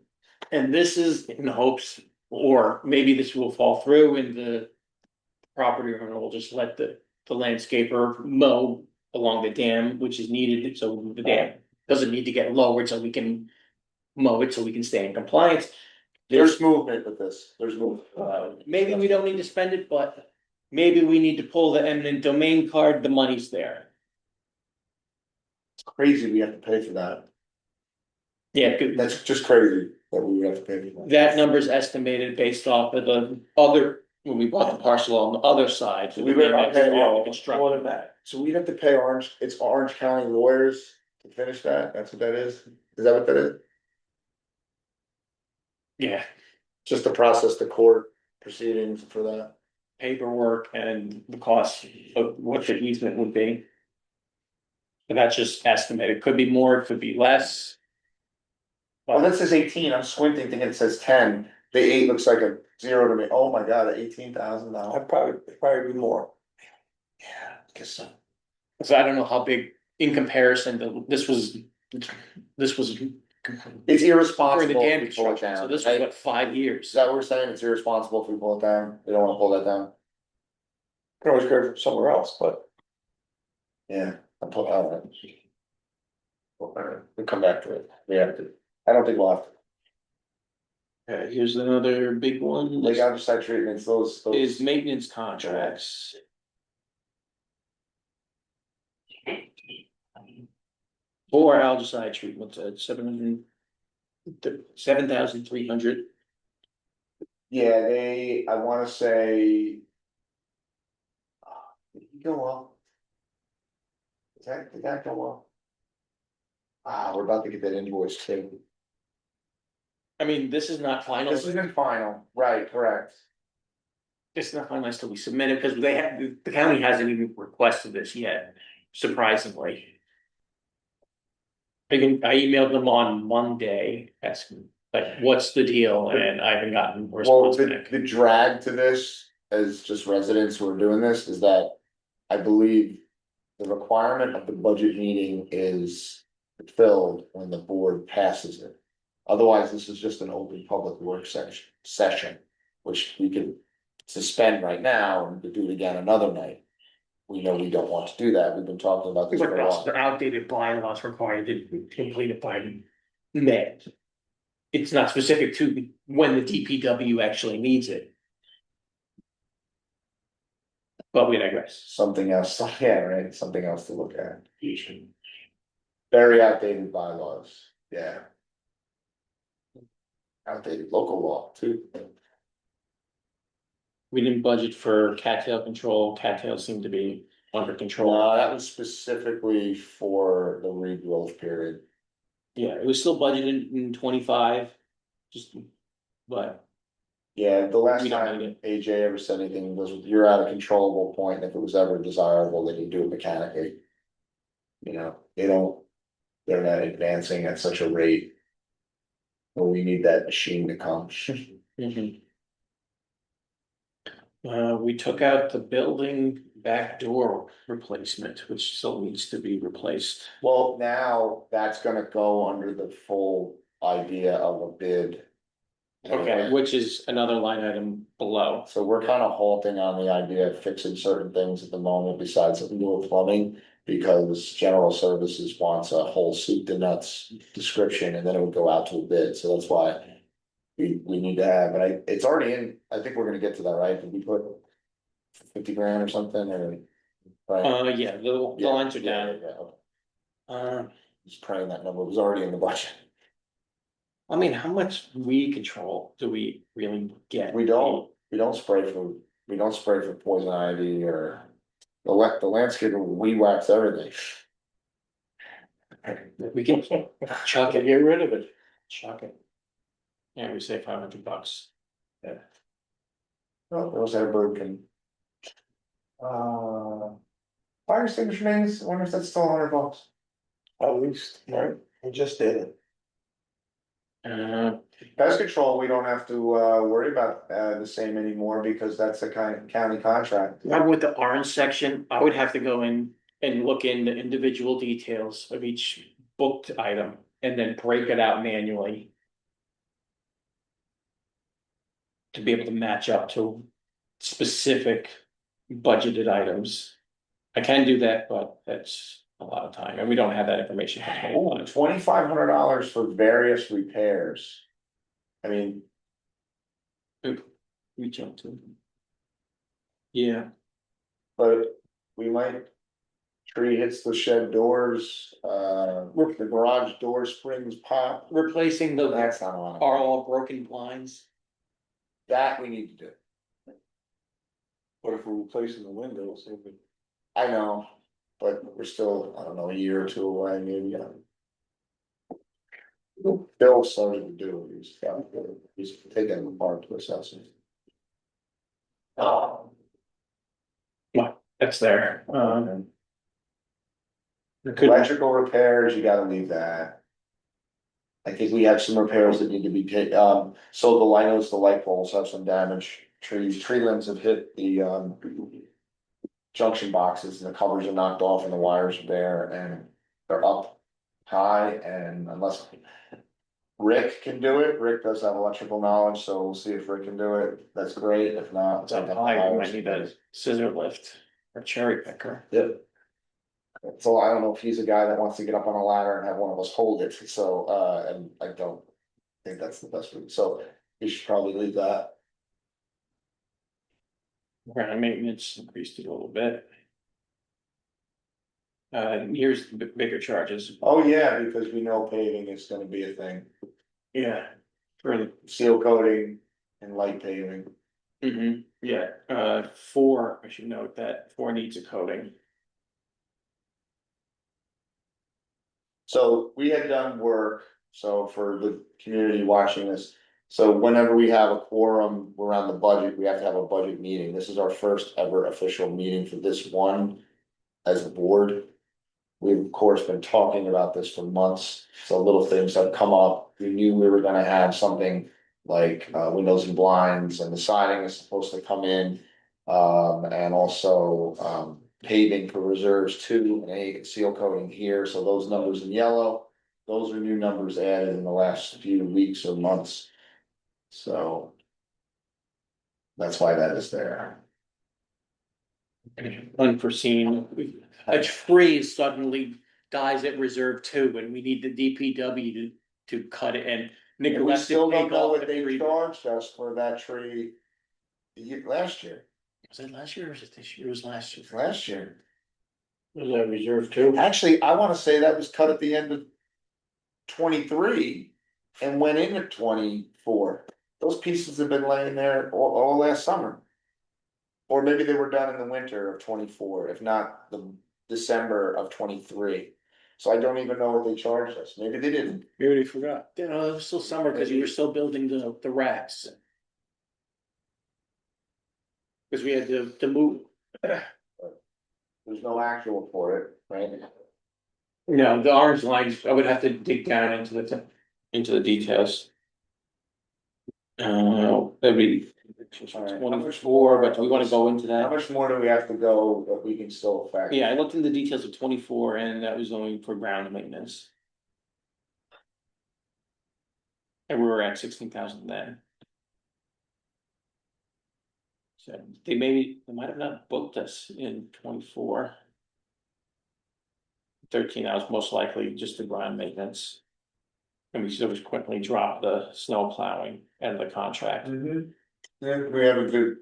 And this is in hopes, or maybe this will fall through and the property owner will just let the landscaper mow along the dam, which is needed, so the dam doesn't need to get lowered, so we can mow it, so we can stay in compliance. There's movement with this, there's movement. Maybe we don't need to spend it, but maybe we need to pull the eminent domain card, the money's there. It's crazy we have to pay for that. Yeah, That's just crazy that we would have to pay for that. that number's estimated based off of the other, when we bought the parcel on the other side. So we would have to pay all the more construction. than that. So we'd have to pay it's Orange County lawyers to finish that, that's what that is? Is that what that is? Yeah, Just to process the court proceedings for that? paperwork and the cost of what the easement would be. But that's just estimated, could be more, it could be less. Well, that says 18, I'm squinting thinking it says 10, the 8 looks like a 0 to me, oh my god, $18,000. I'd probably be more. Yeah, I guess so. So I don't know how big in comparison, this was. It's During irresponsible the dam if we pull it construction, down. so this was right? what, 5 Is years? that what we're saying? It's irresponsible if we pull it down? We don't wanna pull that down? Can always go somewhere else, but Yeah, I'll pull out of it. Alright, we'll come back to it. We have to. I don't think we'll have to. Okay, here's another big one. Like outside treatments, those. Is maintenance contracts. For algaecide treatments at 7,300. Yeah, I wanna say. Did he go up? Did that go up? We're about to get that invoice too. I mean, this is not final. This isn't final, right, correct. It's not finalized till we submit it, because they have, the county hasn't even requested this yet, surprisingly. I emailed them on Monday, asking, like, what's the deal, and I haven't gotten a Well, response back. the drag to this, as just residents who are doing this, is that I believe. The requirement of the budget meeting is fulfilled when the board passes it. Otherwise, this is just an open public work session, which we could suspend right now and do it again another night. We know we don't want to do that, we've been talking about this for a while. The outdated bylaws required to complete it by May. It's not specific to when the DPW actually needs it. But we digress. Something else, yeah, right, something else to look at. Very outdated bylaws, yeah. Outdated local law too. We didn't budget for cattail control, cattails seem to be under control. That was specifically for the regrowth period. Yeah, it was still budgeted in 25, just, but Yeah, the last We don't time need AJ ever said anything was, you're at a controllable point, and if it was ever desirable, they can do it mechanically. You know, they're not advancing at such a rate. But we need that machine to come. mhm. We took out the building back door replacement, which still needs to be replaced. Well, now that's gonna go under the full idea of a bid. Okay, which is another line item below. So we're kind of halting on the idea of fixing certain things at the moment besides the newer plumbing. Because general services wants a whole soup to nuts description and then it would go out to a bid, so that's why. We need to have, and it's already in, I think we're gonna get to that, right? Did we put 50 grand or something or? Right? Yeah, the Yeah, lines are yeah, down. yeah, okay. Uh, Just praying that number was already in the budget. I mean, how much weed control do we really get? We don't spray for poison ivy or the landscape, we wax everything. We can chuck To it, get rid of it. chuck it. Yeah, we say $500. Well, those that bird can. Fire extinguisher mains, I wonder if that's still $100. At least, right? I just did it. Pest control, we don't have to worry about the same anymore because that's a kind of county contract. With the orange section, I would have to go in and look into individual details of each booked item and then break it out manually. To be able to match up to specific budgeted items. I can do that, but that's a lot of time, and we don't have that information. Oh, $2,500 for various repairs. I mean, Reach out to. Yeah, but we might. Tree hits the shed doors, the garage door springs pop, replacing the, that's not a lot. are all broken blinds. That we need to do, What if we're replacing the windows? I know, but we're still, I don't know, a year or two away, maybe. Bill started to do, he's taking them apart to assess it. That's there. Electrical repairs, you gotta leave that. I think we have some repairs that need to be so I noticed the light poles have some damage, tree limbs have hit the junction boxes and the covers are knocked off and the wires are bare and they're up high, and unless Rick can do it, Rick does have electrical knowledge, so we'll see if Rick can do it, that's great, if not. It's up high, we might need a scissor lift or cherry picker. Yep. So I don't know if he's a guy that wants to get up on a ladder and have one of us hold it, so, and I don't think that's the best route, so we should probably leave that. Ground maintenance increased it a little bit. Here's the bigger charges. Oh, yeah, because we know paving is gonna be a thing, Yeah. For the, seal coating and light paving. yeah, 4, I should note that 4 needs a coating. So we had done work, so for the community watching this, so whenever we have a quorum around the budget, we have to have a budget meeting. This is our first ever official meeting for this one as a board. We've of course been talking about this for months, so little things have come up. We knew we were gonna have something like windows and blinds and the siding is supposed to come in. And also paving for reserves too, and a seal coating here, so those numbers in yellow. Those are new numbers added in the last few weeks or months. So. That's why that is there. Unforeseen, a tree suddenly dies at reserve 2, and we need the DPW to cut it and. And we neglect to still don't take know off what the they tree. charged us for that tree. Last year, Was it last year or was it this year? It was last year. last year. Was that reserved too? Actually, I wanna say that was cut at the end of 23 and went into 24. Those pieces have been laying there all last summer. Or maybe they were done in the winter of 24, if not the December of 23. So I don't even know what they charged us, maybe they didn't. Maybe they forgot. You know, it was still summer because you were still building the racks. Cause we had to move. There's no actual for it, right? No, the orange lines, I would have to dig down into the details. That'd be All right. 24, but do we wanna go into How that? much more do we have to go that we can still affect? Yeah, I looked in the details of 24 and that was only for ground maintenance. And we were at 16,000 then. So they might have not booked us in 24. 13 hours, most likely just the ground maintenance. And we subsequently dropped the snow plowing and the contract. Yeah, we have a good.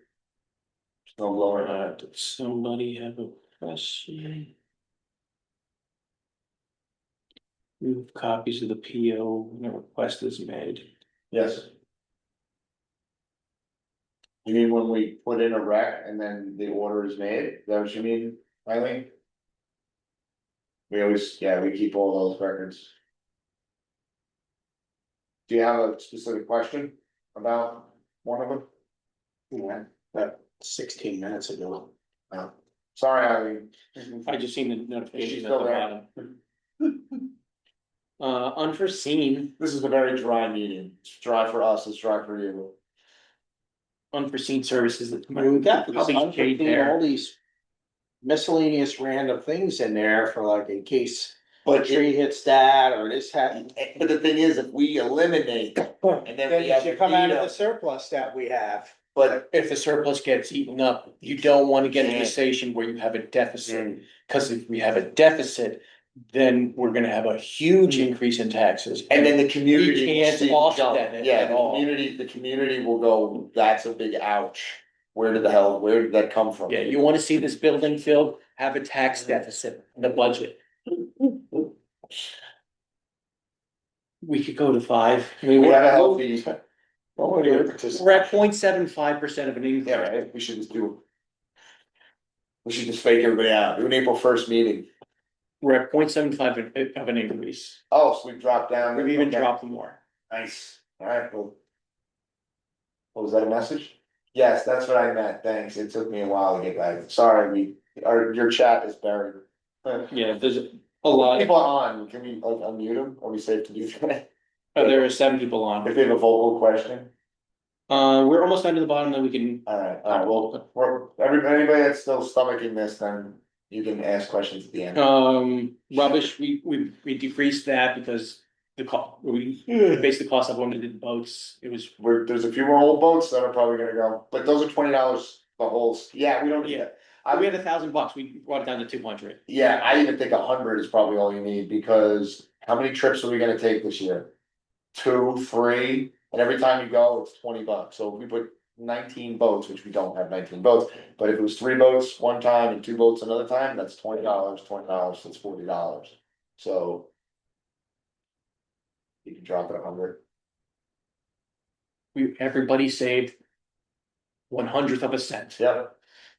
Snow blower. Did somebody have a question? Move copies of the PO when a request is made. Yes. You mean when we put in a rec and then the order is made? Is that what you mean, Eileen? We always, yeah, we keep all those records. Do you have a specific question about one of them? Yeah, that 16 minutes ago. No. Sorry, Eileen. I just seen the She's notification at still the there. bottom. Unforeseen, This is a very dry meeting. It's dry for us, it's dry for you. unforeseen services that. We've got this Probably shade unforeseen, there. all these miscellaneous random things in there for like in case a But tree hits that or this happens. but the thing is, if we eliminate and then Then we it have. should come out of the the surplus that we have. But If the surplus gets eaten up, you don't wanna get to a station where you have a deficit, cause if we have a deficit. Then we're gonna have a huge increase in taxes. and then the community. will can't see the offset jump. it Yeah, at all. the community will go, that's a big ouch. Where did that come from? Yeah, you wanna see this building filled, have a tax deficit in the budget. We could go to 5. I mean, We have a we're healthy. we're at 0.75% of an increase. Yeah, right, we should just do. We should just fake everybody out, do an April 1st meeting. We're at 0.75 of an increase. Oh, so we've dropped down. We've even Okay. dropped more. Nice, alright, well. Oh, was that a message? Yes, that's what I meant, thanks, it took me a while to get back, sorry, your chat is buried. Yeah, there's a lot. People on, can we like unmute them, are we safe to do that? There are 7 people on. If they have a vocal question, We're almost down to the bottom, then we can. alright, well, anybody that's still stomaching this, then you can ask questions at the end. Rubbish, we decreased that because we based the cost of limited boats. It was, There's a few more old boats that are probably gonna go, but those are $20 the holes, yeah, we don't need that. we had $1,000, we brought it down to 200. Yeah, I even think 100 is probably all you need, because how many trips are we gonna take this year? 2, 3, and every time you go, it's $20, so if we put 19 boats, which we don't have 19 boats, but if it was 3 boats one time and 2 boats another time, that's $20, that's $40, so. You can drop it 100. Everybody saved 1/100th of a cent. Yep.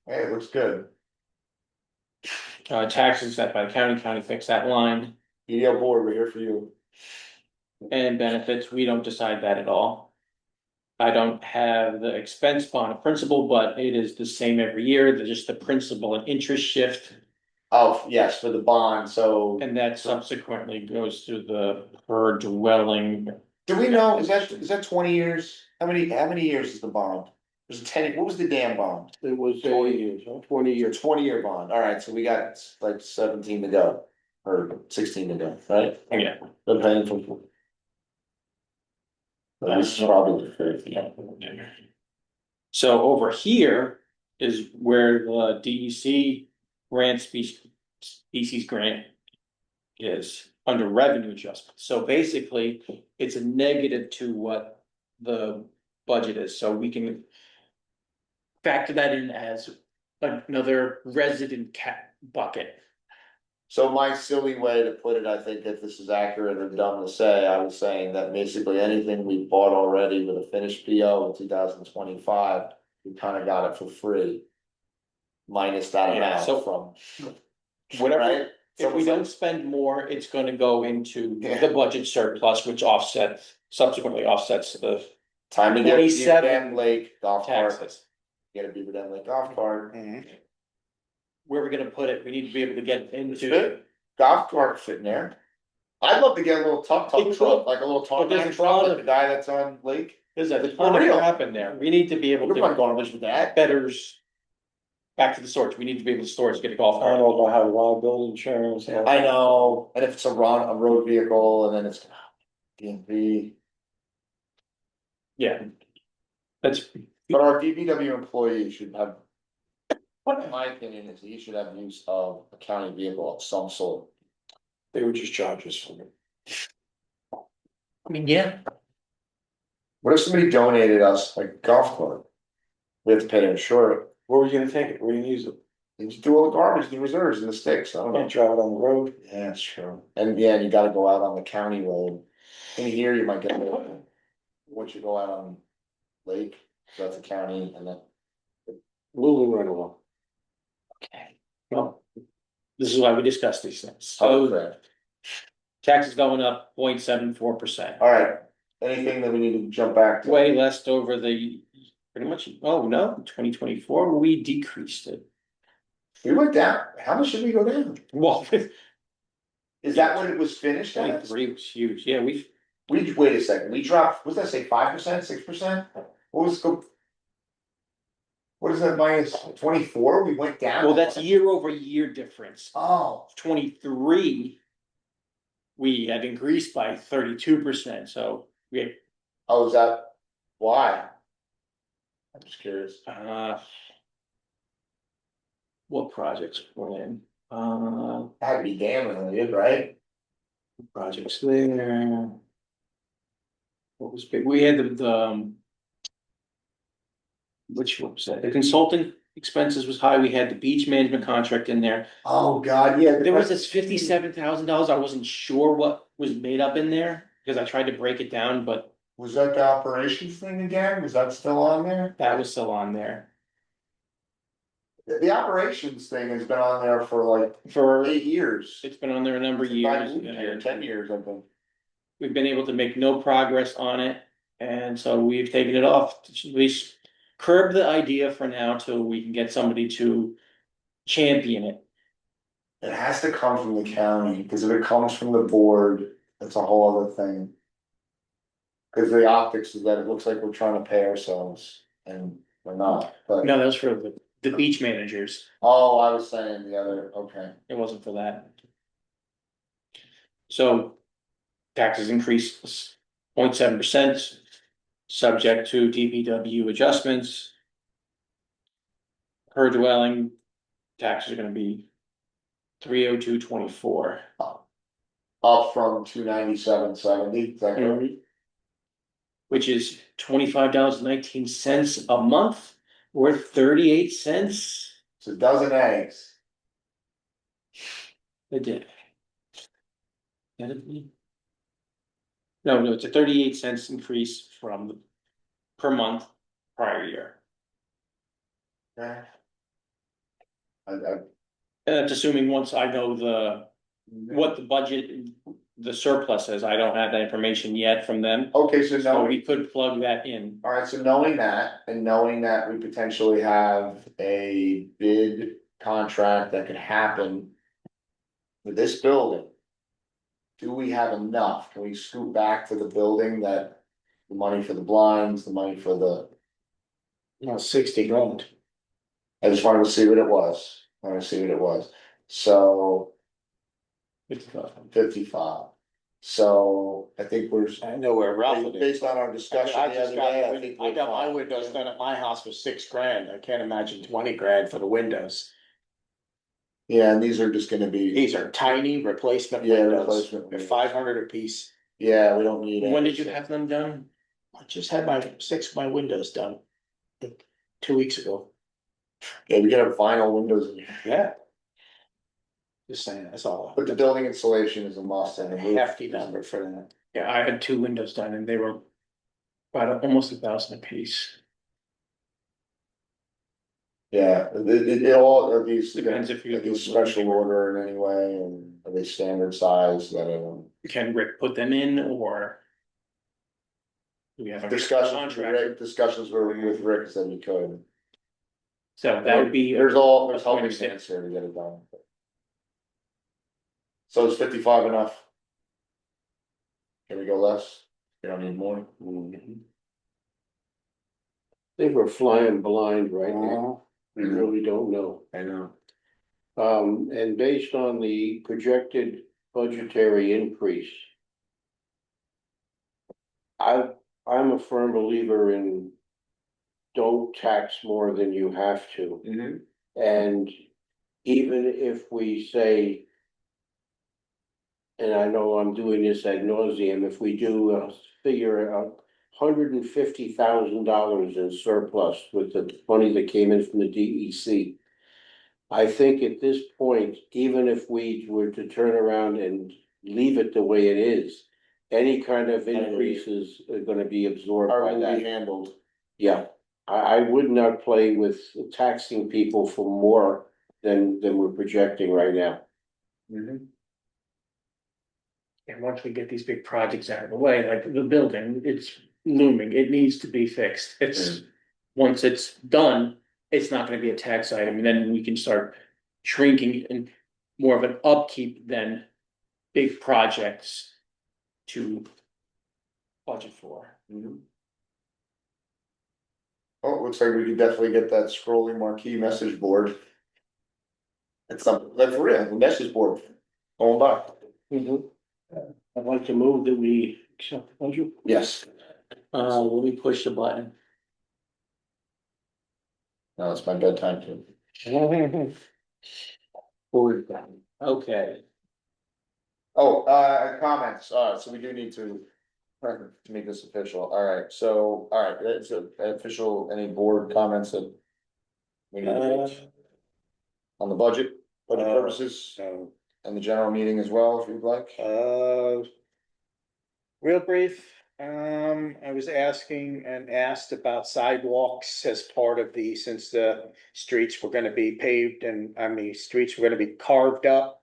Hey, it looks good. Taxes set by the county fixed that line, EDL board, we're here for you. and benefits, we don't decide that at all. I don't have the expense bond principal, but it is the same every year, there's just the principal and interest shift. Oh, yes, for the bond, so. And that subsequently goes to the per dwelling. Do we know, is that 20 years? How many years is the bond? There's a 10, what was the dam bond? It was 20 years, 20 Your years. 20-year bond, alright, so we got like 17 to go, or 16 to go, right? Yeah. The paying for. That's probably fair. So over here is where the DEC grant species grant is under revenue adjustment. So basically, it's a negative to what the budget is, so we can factor that in as another resident cat bucket. So my silly way to put it, I think if this is accurate or dumb to say, I was saying that basically anything we bought already with a finished PO in 2025, we kind of got it for free. Minus that Yeah, amount so- from. Whatever, Right? if we don't spend more, it's gonna go into the budget surplus, which subsequently offsets the Time to get Beaver 27 Dam Lake golf cart, taxes. get a Beaver Dam Lake golf cart. Where we're gonna put it, we need to be able to get into. Fit. Golf cart fit in there. I'd love to get a little It truck, could. like a little But there's tarmac a truck, lot like of- the guy that's on Lake. There's a For ton of real. crap in there, we need to be able We're not to, garbage with that. betters. Back to the storage, we need to be able to store to get a golf I don't cart. know about how liability insurance. I know, and if it's a road vehicle and then it's. DMV, Yeah. That's, but our DPW employee should have. What in my opinion is he should have use of a county vehicle of some sort. They would just charge us for it. I mean, yeah, What if somebody donated us like a golf club? We have to pay to insure it. Where were you gonna take it? Where are you gonna use it? And just do all the garbage, the reserves and the sticks, I don't know. Can't drive it on the road. Yeah, that's true. And yeah, you gotta go out on the county road. In a year, you might get, once you go out on lake, so that's a county and then. Moving right along. okay, well, this is why we discuss these things. Oh, So crap. taxes going up 0.74%. All right, anything that we need to jump back to? Way less over the, pretty much, oh no, 2024, we decreased it. We went down, how much did we go down? Well, Is that when it was finished at? 23 was huge, yeah, Wait a second, we dropped, what's that say, 5%, 6%? What was the? What is that minus 24, we went down? well, that's year over year difference. Oh, 23. We had increased by 32%, so we, oh, is that, why? I'm just curious. what projects were in? Had to be damn related, right? Projects there. What was big? We had which one was that? The consultant expenses was high. We had the beach management contract in there. Oh, God, yeah. There was this $57,000. I wasn't sure what was made up in there because I tried to break it down, but Was that the operations thing again? Was that still on there? that was still on there. The operations thing has been on there for like For 8 years. it's been on there a number of Since I years. moved here, 10 years, I think. We've been able to make no progress on it, and so we've taken it off to at least curb the idea for now till we can get somebody to champion it. It has to come from the county, because if it comes from the board, that's a whole other thing. Cause the optics is that it looks like we're trying to pay ourselves, and we're not, but, No, that was for the beach managers. oh, I was saying the other, okay. It wasn't for that. So taxes increased 0.7%, subject to DPW adjustments. Per dwelling, taxes are gonna be 302.24. Up from 297.70, is that correct? Which is $25.19 a month, or 38 cents It's a dozen eggs. a day. No, it's a 38 cents increase from per month prior year. Yeah. And that's assuming once I know what the budget, the surplus is. I don't have that information yet from them. Okay, so So knowing, we could plug that in. alright, so knowing that, and knowing that we potentially have a bid contract that could happen. For this building. Do we have enough? Can we scoot back to the building that, the money for the blinds, the money for the, No, 60 grand. I just wanted to see what it was, I wanna see what it was, so. 55. So I think we're, I know where Ralph it is. based on our discussion the other day, I think. I got my we're fine. windows done at my house for 6 grand. I can't imagine 20 grand for the windows. Yeah, and these are just gonna be, These are tiny replacement Yeah, windows. replacement They're windows. 500 a piece. yeah, we don't need. When did you any, have them done? I just had my 6 of my windows done. 2 weeks ago. Yeah, we can have vinyl windows in here, Yeah. Just saying, that's all. but the building insulation is a must and A the roof. hefty number for that. Yeah, I had 2 windows done and they were about almost 1,000 a piece. Yeah, it all, are these, Depends if you are do these it. special order in any way, and are they standard size that, Can Rick put them in or? Do we have a discussions contract? discussions with Rick said we could. So that would be. There's helping 26. hands here to get it done. So is 55 enough? Can we go less? You don't need more? I think we're flying blind right now. We really don't know. I know. And based on the projected budgetary increase. I'm a firm believer in. Don't tax more than you have to. Mhm. And even if we say. and I know I'm doing this ad nauseum, if we do figure $150,000 in surplus with the money that came in from the DEC. I think at this point, even if we were to turn around and leave it the way it is, any kind of increases are gonna be absorbed Or by will that. be handled. Yeah, I would not play with taxing people for more than we're projecting right now. And once we get these big projects out of the way, like the building, it's looming, it needs to be fixed, it's. Once it's done, it's not gonna be a tax item, and then we can start shrinking and more of an upkeep than big projects to budget for. Well, it looks like we could definitely get that scrolling marquee message board. It's something, like for real, the message board, going by. I'd like to move that we accept the budget. Yes, Let me push the button. no, it's my bedtime too. Okay. Oh, comments, so we do need to make this official, alright, so, alright, that's official, any board comments that we need to make on the budget purposes, So, and the general meeting as well, if you'd like. real brief, I was asking and asked about sidewalks as part of since the streets were gonna be paved and, streets were gonna be carved up.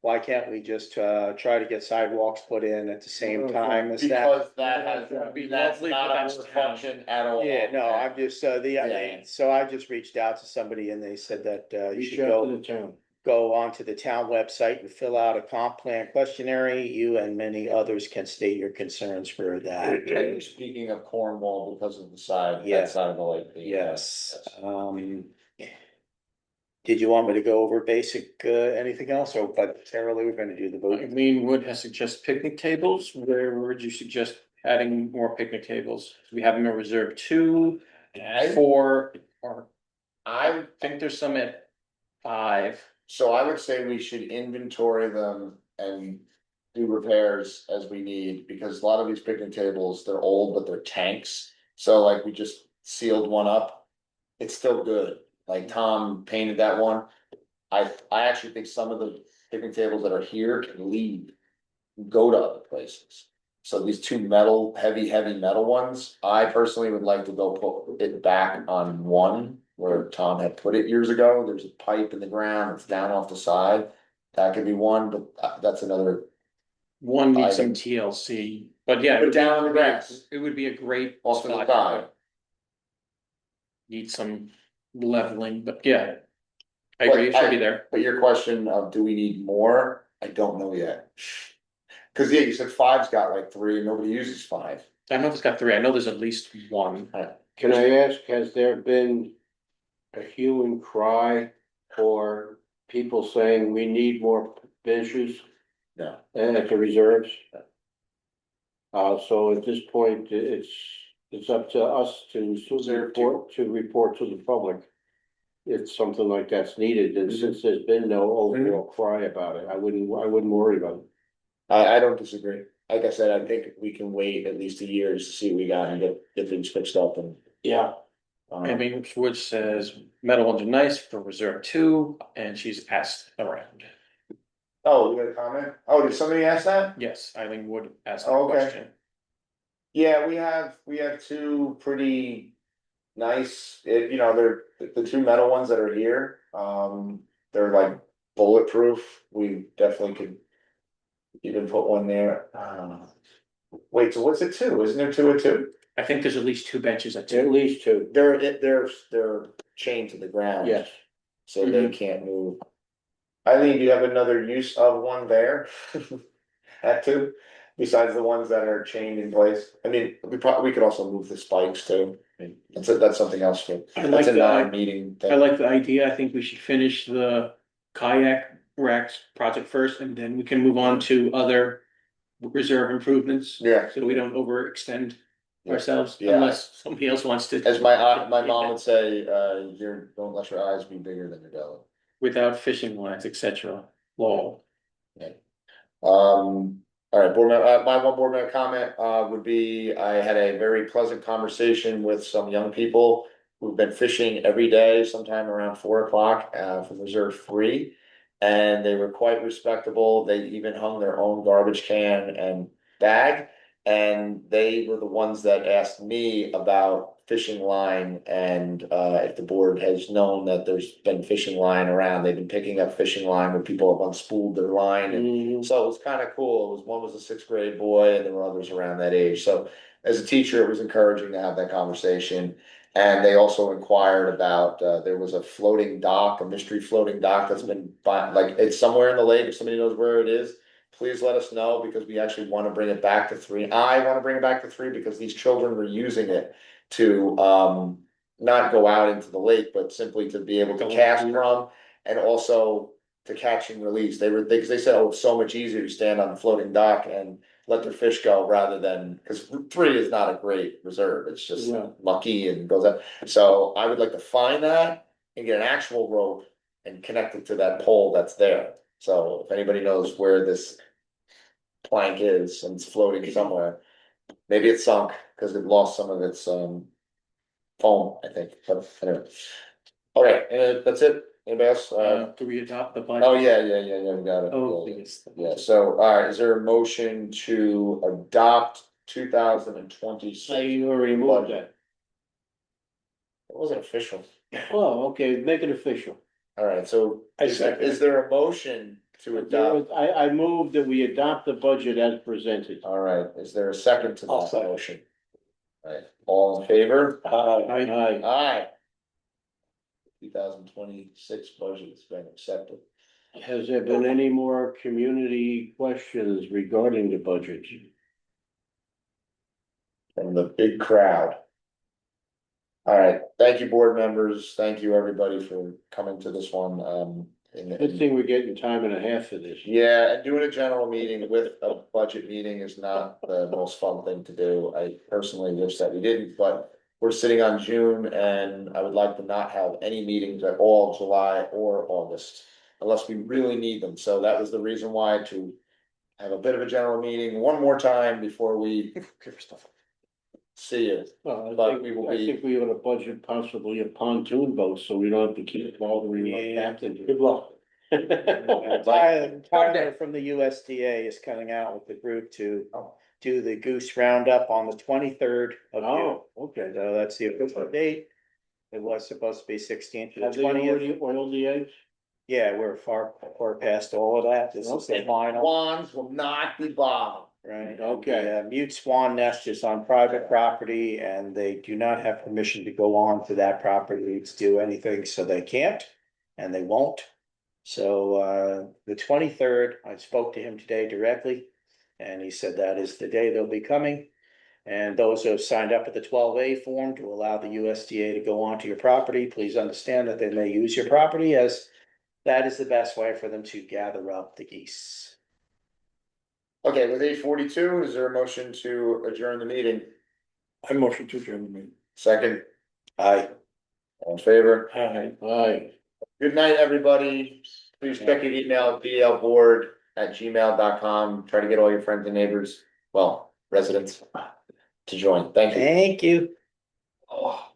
Why can't we just, try to get sidewalks put in at the same time as that? Because that has, That'd be that's lovely, not but a that's function at all. Yeah, no, I'm just, Yeah. so I just reached out to somebody and they said that, you Reach should out to go. the town. Go onto the town website and fill out a comp plan questionnaire. You and many others can state your concerns for that. And speaking of Cornwall, because of the side, Yeah. that side of the lake. Yes, did you want me to go over basic, anything else, or budgetarily, we're gonna do the vote? Eileen Wood has suggested picnic tables, where would you suggest adding more picnic tables? We have them in reserve 2, 4, or I I would think there's some at 5. So I would say we should inventory them and do repairs as we need, because a lot of these picnic tables, they're old, but they're tanks. So like we just sealed one up. It's still good. Like Tom painted that one. I actually think some of the picnic tables that are here can leave, go to other places. So these two heavy metal ones, I personally would like to go put it back on one where Tom had put it years ago. There's a pipe in the ground, it's down off the side. That could be one, but that's another. One needs some TLC, but yeah. Put it down on the grass. It would be a great Off to the spot. side. Need some leveling, but yeah. I agree, it should be there. But your question of do we need more? I don't know yet. Cause yeah, you said 5's got like 3 and nobody uses 5. I know it's got 3, I know there's at least 1. Can I ask, has there been a hue and cry for people saying we need more benches No. at the reserves? So at this point, it's up to us to report to the public. If something like that's needed, and since there's been no overall cry about it, I wouldn't worry about it. I don't disagree. Like I said, I think we can wait at least a year just to see what we got and get things fixed up and. Yeah. I mean, Wood says metal ones are nice for reserve 2, and she's asked around. Oh, you got a comment? Oh, did somebody ask that? Yes, Eileen Wood asked that Oh, okay. question. Yeah, we have 2 pretty nice, they're the 2 metal ones that are here. They're like bulletproof. We definitely could even put one there. Wait, so what's it 2? Isn't there 2 or 2? I think there's at least 2 benches at 2. At least 2. They're chained to the ground. Yes. So they can't move. Eileen, do you have another use of one there? At 2, besides the ones that are chained in place? I mean, we could also move the spikes too. I mean, that's something else for, I like that's a the- non-meeting I thing. like the idea, I think we should finish the kayak racks project first, and then we can move on to other reserve improvements. Yeah. So we don't overextend Yeah. ourselves, Yeah. unless somebody else wants to. As my mom would say, don't let your eyes be bigger than your belly. Without fishing lines, etc. Lol. Yeah. All right, my one board member comment, would be, I had a very pleasant conversation with some young people who've been fishing every day, sometime around 4 o'clock, from Reserve 3. And they were quite respectable. They even hung their own garbage can and bag. And they were the ones that asked me about fishing line and if the board has known that there's been fishing line around, they've been picking up fishing line where people have unspooled their line. And so it was kind of cool. One was a sixth grade boy and there were others around that age. So as a teacher, it was encouraging to have that conversation. And they also inquired about, there was a floating dock, a mystery floating dock that's been, like, it's somewhere in the lake, if somebody knows where it is. Please let us know, because we actually want to bring it back to 3. I want to bring it back to 3 because these children were using it to not go out into the lake, but simply to be able to cast from, and also to catch and release. Because they said, oh, it's so much easier to stand on the floating dock and let their fish go rather than, because 3 is not a great reserve. It's just Yeah. mucky and goes up. So I would like to find that and get an actual rope and connect it to that pole that's there. So if anybody knows where this plank is and it's floating somewhere, maybe it's sunk because it lost some of its foam, I think, but anyway. Okay, that's it. Anybody else? Do we adopt the budget? Oh, yeah, we got it. Oh, Yeah. please. Yeah, so, all right, is there a motion to adopt 2026? I already moved that. It wasn't official. Oh, okay, make it official. All right, so I second is there a motion to adopt? I move that we adopt the budget as presented. All right, is there a second to I'll that second. motion? All right, all in favor? Aye. Aye. 2026 budget has been accepted. Has there been any more community questions regarding the budget? From the big crowd. All right, thank you, board members. Thank you, everybody, for coming to this one. Good thing we're getting time and a half for this. Yeah, and doing a general meeting with a budget meeting is not the most fun thing to do. I personally wish that we didn't, but we're sitting on June and I would like to not have any meetings at all, July or August, unless we really need them. So that was the reason why, to have a bit of a general meeting one more time before we see you. Well, But I we will think, I be- think we ought to budget possibly a pontoon boat, so we don't have to keep bothering our Yeah. captain. Good luck. Tyler from the USDA is coming out with the group to do the Goose roundup on the 23rd of June. Oh, okay. So that's the official date. It was supposed to be 16th to Have the they 20th. already oiled the eggs? Yeah, we're far past all of that. This is the Okay. final, Wands will not be bothered. right? Okay. The Mute Swan Nest is on private property and they do not have permission to go on to that property to do anything, so they can't and they won't. So the 23rd, I spoke to him today directly and he said that is the day they'll be coming. And those who have signed up at the 12A form to allow the USDA to go onto your property, please understand that they may use your property as that is the best way for them to gather up the geese. Okay, with 8:42, is there a motion to adjourn the meeting? I motion to adjourn the meeting. Second, Aye. all in favor? Aye. Good night, everybody. Please check your email at blboard@gmail.com. Try to get all your friends and neighbors, well, residents, to join. Thank you. Thank you. Oh.